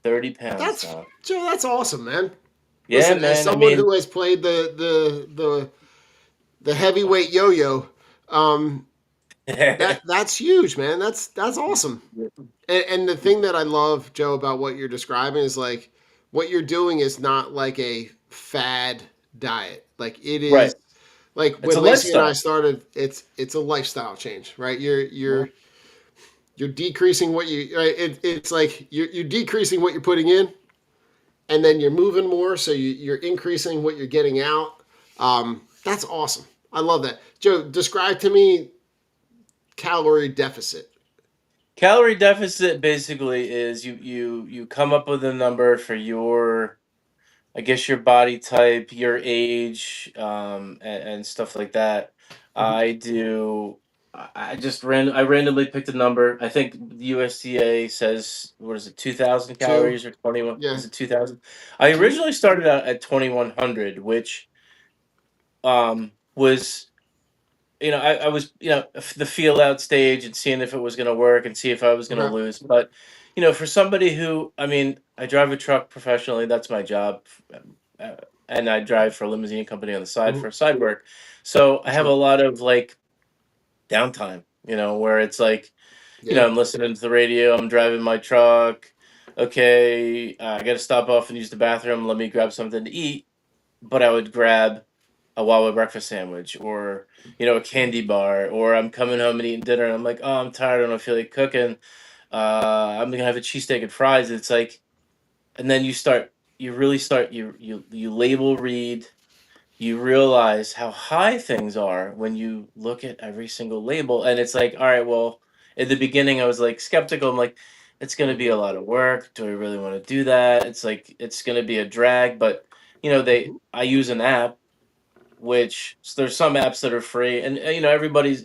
30 pounds, That's Don. Joe. That's awesome, man. Yeah, Listen, as man. I someone mean, who has played the heavyweight yo-yo, um, that's huge, man. That's awesome. And the thing that I love, Joe, about what you're describing is like what you're doing is not like a fad diet. Like it right. is like It's a when Lacey and I lifestyle. started, it's a lifestyle change, right? Mhm. You're decreasing what you right. It's like you're decreasing what you're putting in, and then you're moving more, so you're increasing what you're getting out. That's awesome. I love that. Joe, describe to me calorie deficit. Calorie deficit basically is you come up with a number for your, I guess, your body type, your age, and stuff like that. Mm-hmm. I do. I randomly picked a number. I think the USDA says, what is it, 2,000 Two, calories or 21? yeah, Is it 2,000? I two. originally started out at 2,100, which was, I was, the feel out stage and seeing if it was going to work and see if I was going to Okay. lose. But, for somebody who, I mean, I drive a truck professionally, that's my job. Uh, and I drive for a limousine company on the side Mm-hmm. for side work. So I For have a sure. lot of like downtime, where it's like, Yeah. I'm listening to the radio, I'm driving my truck. Okay, I got to stop off and use the bathroom. Let me grab something to eat. But I would grab a Wawa breakfast sandwich or, a candy bar, or I'm coming home and eating dinner and I'm like, oh, I'm tired. I don't feel like cooking. I'm going to have a cheesesteak and fries. It's like, and then you really start, you label read, you realize how high things are when you look at every single label. And it's like, all right, well, in the beginning, I was like skeptical. I'm like, it's going to be a lot of work. Do I really want to do that? It's like, it's going to be a drag. But, Mm-hmm. I use an app, which, so there's some apps that are free, and everybody's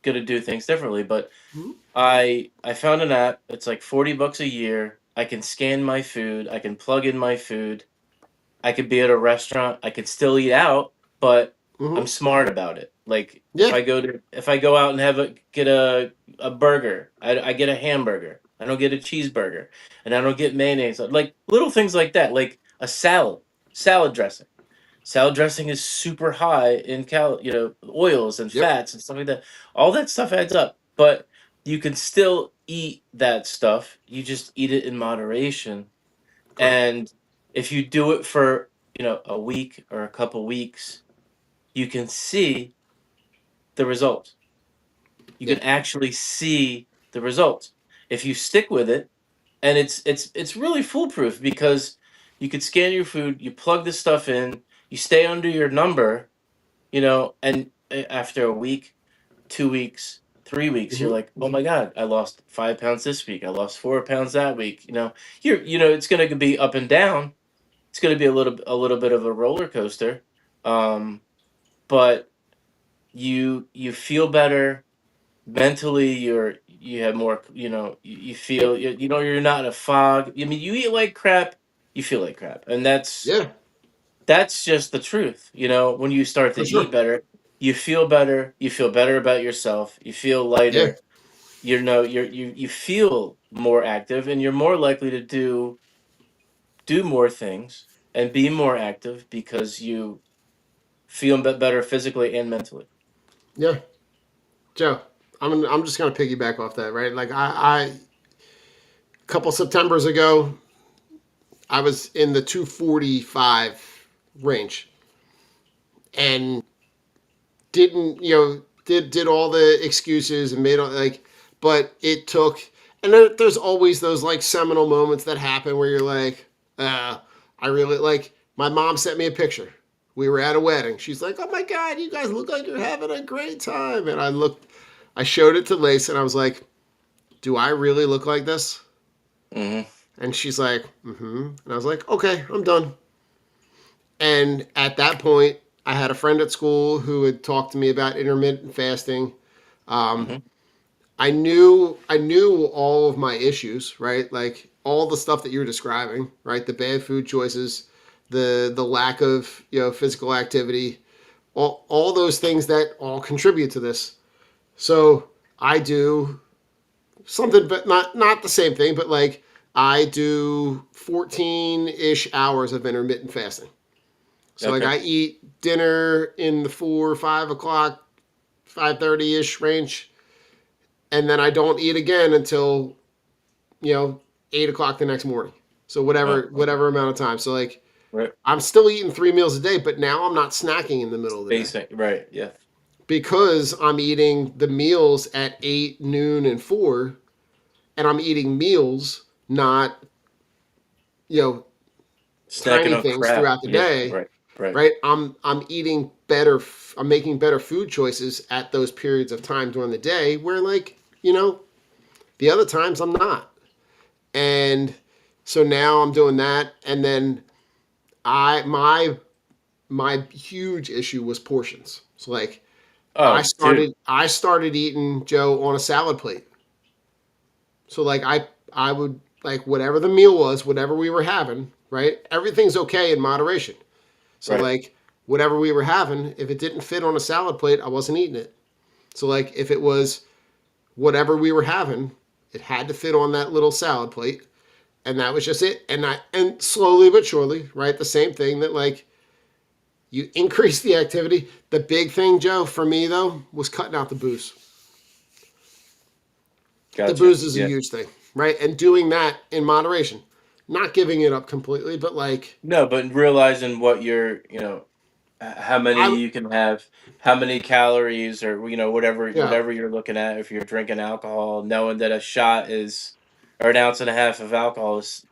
going to do things differently. But Mm-hmm. I found an app. It's like $40 a year. I can scan my food. I can plug in my food. I could be at a restaurant. I could still eat out, but I'm Mm-hmm. smart about it. Like Yeah. if I go out and get a burger, I get a hamburger. I don't get a cheeseburger, and I don't get mayonnaise. Like little things like that, like a salad dressing. Salad dressing is super high in oils and Yep. fats and stuff like that. All that stuff adds up, but you can still eat that stuff. You just eat it in moderation. Correct. And if you do it for, a week or a couple weeks, you can see the results. You Yeah. can actually see the results. If you stick with it, and it's really foolproof because you could scan your food, you plug this stuff in, you stay under your number, and after a week, 2 weeks, 3 weeks, you're Mm-hmm. like, oh my God, I lost 5 pounds this week. I lost 4 pounds that week. It's going to be up and down. It's going to be a little bit of a roller coaster. Um, but you feel better mentally. You have more, you feel, you're not in a fog. I mean, you eat like crap, you feel like crap. And Yeah. that's just the truth. When you start to For eat sure. better, you feel better about yourself, you feel Yeah. lighter, you feel more active, and you're more likely to do more things and be more active because you feel better physically and mentally. Yeah. Joe, I'm just gonna piggyback off that, right? Like a couple Septembers ago, I was in the 245 range and didn't did all the excuses and made all like, but it took, and there's always those like seminal moments that happen where you're like, I really like. My mom sent me a picture. We were at a wedding. She's like, "Oh my god, you guys look like you're having a great time." And I showed it to Lace, and I was like, "Do I really look like this?" Hmm. And she's like, "Mm-hmm." And I was like, "Okay, I'm done." And at that point, I had a friend at school who had talked to me about intermittent fasting. Um, Hmm. I knew all of my issues, right? Like all the stuff that you're describing, right? The bad food choices, the lack of physical activity, all those things that all contribute to this. So I do something, but not the same thing, but like I do 14-ish hours of intermittent fasting. So like Okay. I eat dinner in the 4 or 5 o'clock, 5:30 ish range, and then I don't eat again until you know 8 o'clock the next morning. So Oh, okay. whatever amount of time. So like Right. I'm still eating 3 meals a day, but now I'm not snacking in the middle of the day Spacing. Right. Yeah. because I'm eating the meals at 8, noon, and 4, and I'm eating meals, not you know Snacking tiny on things crap. throughout the Yeah. day, Right. Right. right? I'm eating better. I'm making better food choices at those periods of time during the day where like the other times I'm not. And so now I'm doing that, and then I my huge issue was portions. So like I Oh, dude. started I started eating Joe on a salad plate. So like I would like whatever the meal was, whatever we were having, right? Everything's okay in moderation. So Right. like whatever we were having, if it didn't fit on a salad plate, I wasn't eating it. So like if it was whatever we were having, it had to fit on that little salad plate, and that was just it. And slowly but surely, right? The same thing that like you increase the activity. The big thing, Joe, for me though, was cutting out the booze. The Gotcha. booze is a Yeah. huge thing, right? And doing that in moderation, not giving it up completely, but like No, but realizing what you're, how many I you can have, how many calories, or whatever yeah you're looking at. If you're drinking alcohol, knowing that a shot is, or an ounce and a half of alcohol is,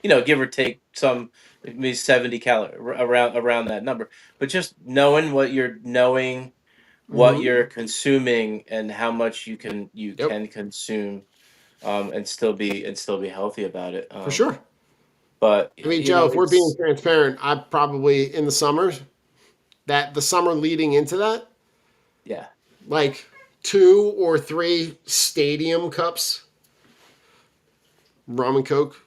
give or take some, maybe 70 calories, around that number. But just knowing what mm-hmm, you're consuming and how much you yep can consume, and still be healthy about it. for sure. But I mean, Joe, if we're being it's, transparent, I probably in the summers that the summer leading into that, yeah. like 2 or 3 stadium cups, rum and coke,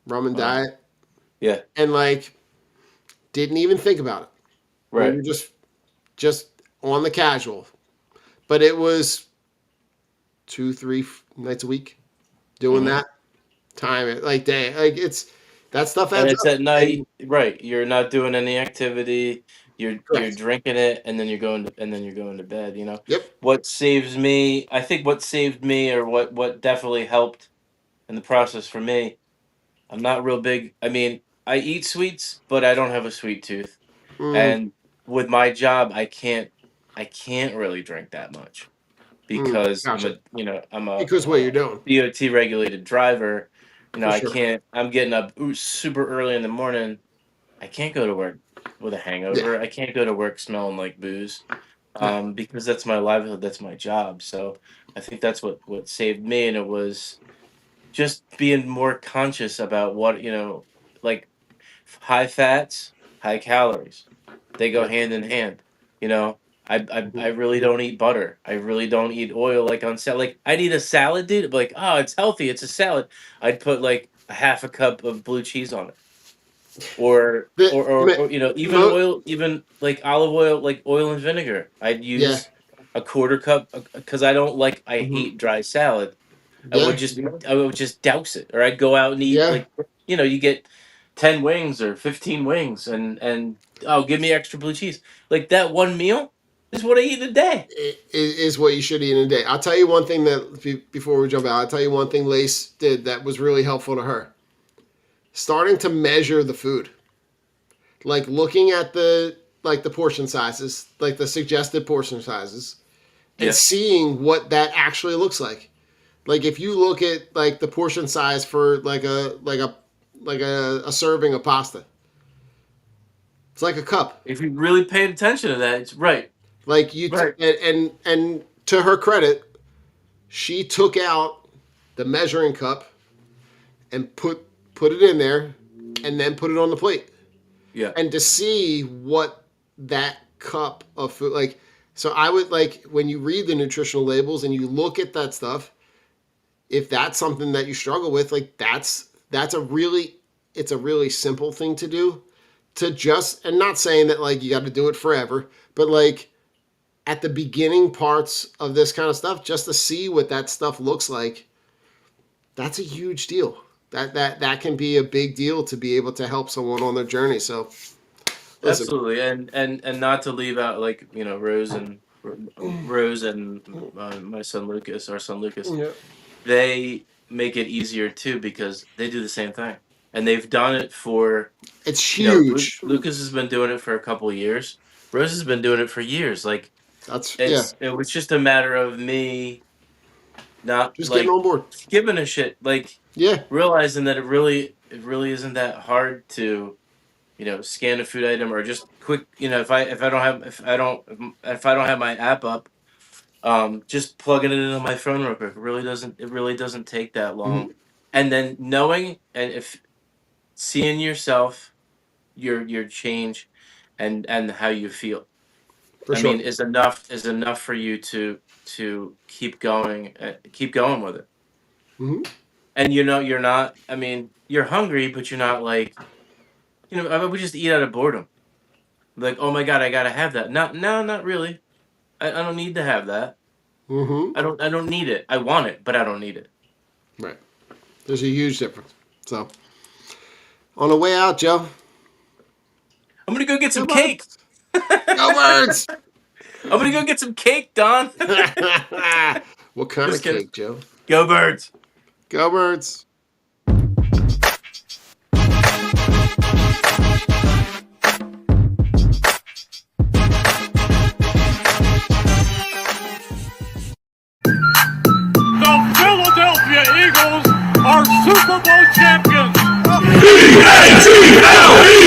rum and uh, diet, yeah. and like didn't even think about it. We Right. were just on the casual, but it was 2, 3 nights a week doing Hmm. that time like day like it's that stuff And adds it's up. at And night, right? You're not doing any activity. You're correct. drinking it, and then you're going to bed. Yep. What saves me? I think what saved me, or what definitely helped in the process for me. I'm not real big. I mean, I eat sweets, but I don't have a sweet tooth. Mm, And with my job, I can't really drink that much because gotcha. I'm a Because what you're doing DOT regulated driver. for I sure. can't. I'm getting up super early in the morning. I can't go to work with a Yeah. hangover. I can't go to work smelling like booze, No. because that's my livelihood. That's my job. So I think that's what saved me, and it was just being more conscious about what like high fats, high calories. They go Yep. hand in hand. You know, I Mhm. really don't eat butter. I really don't eat oil like on salad. Like I'd eat a salad, dude. I'd be like, oh, it's healthy. It's a salad. I'd put like a half a cup of blue cheese on it, or The, or or, ma- or even mo- oil, even like olive oil, like oil and vinegar. I'd yeah. use a quarter cup because I Hmm. hate dry salad. Yeah. I would just douse it, or I'd go out and eat Yeah. like you get 10 wings or 15 wings, and oh, give me extra blue cheese. Like that one meal. This is what I eat in a day. Is what you should eat in a day. I'll tell you one thing that before we jump out, I'll tell you one thing Lace did that was really helpful to her. Starting to measure the food, like looking at the portion sizes, like the suggested portion sizes, and Yeah. seeing what that actually looks like. Like if you look at like the portion size for a serving of pasta, it's like a cup. If you really paid attention to that, it's right. Like you Right. and to her credit, she took out the measuring cup and put it in there, and then put it on the plate. Yeah. And to see what that cup of food like. So I would like when you read the nutritional labels and you look at that stuff. If that's something that you struggle with, like that's a really simple thing to do. To just and not saying that like you got to do it forever, but like at the beginning parts of this kind of stuff, just to see what that stuff looks like, that's a huge deal. That can be a big deal to be able to help someone on their journey. So listen. Absolutely, and not to leave out like Rose and my son Lucas, our son Lucas. Yeah. They make it easier too because they do the same thing, and they've done it for. It's huge. Lucas has been doing it for a couple of years. Rose has been doing it for years. Like it was just a matter of me not Just getting like on board. giving a shit, like Yeah. realizing that it really isn't that hard to scan a food item or just quick. If I don't have my app up, just plugging it into my phone real quick. It really doesn't take that long. And then knowing and if seeing yourself, your change, and how you feel. For I sure. mean, is enough for you to keep going with it. Mhm. And you're not. I mean, you're hungry, but you're not like. I would just eat out of boredom. Like, oh my god, I gotta have that. Not really. I don't need to have that. Mm-hmm. I don't need it. I want it, but I don't need it. Right. There's a huge difference. So, on the way out, Joe. I'm gonna go get some Go cake. Go Birds! I'm gonna go get some cake, Don. What kind Just of kidding. cake, Joe? Go Birds. Go Birds! The Philadelphia Eagles are Super Bowl champions.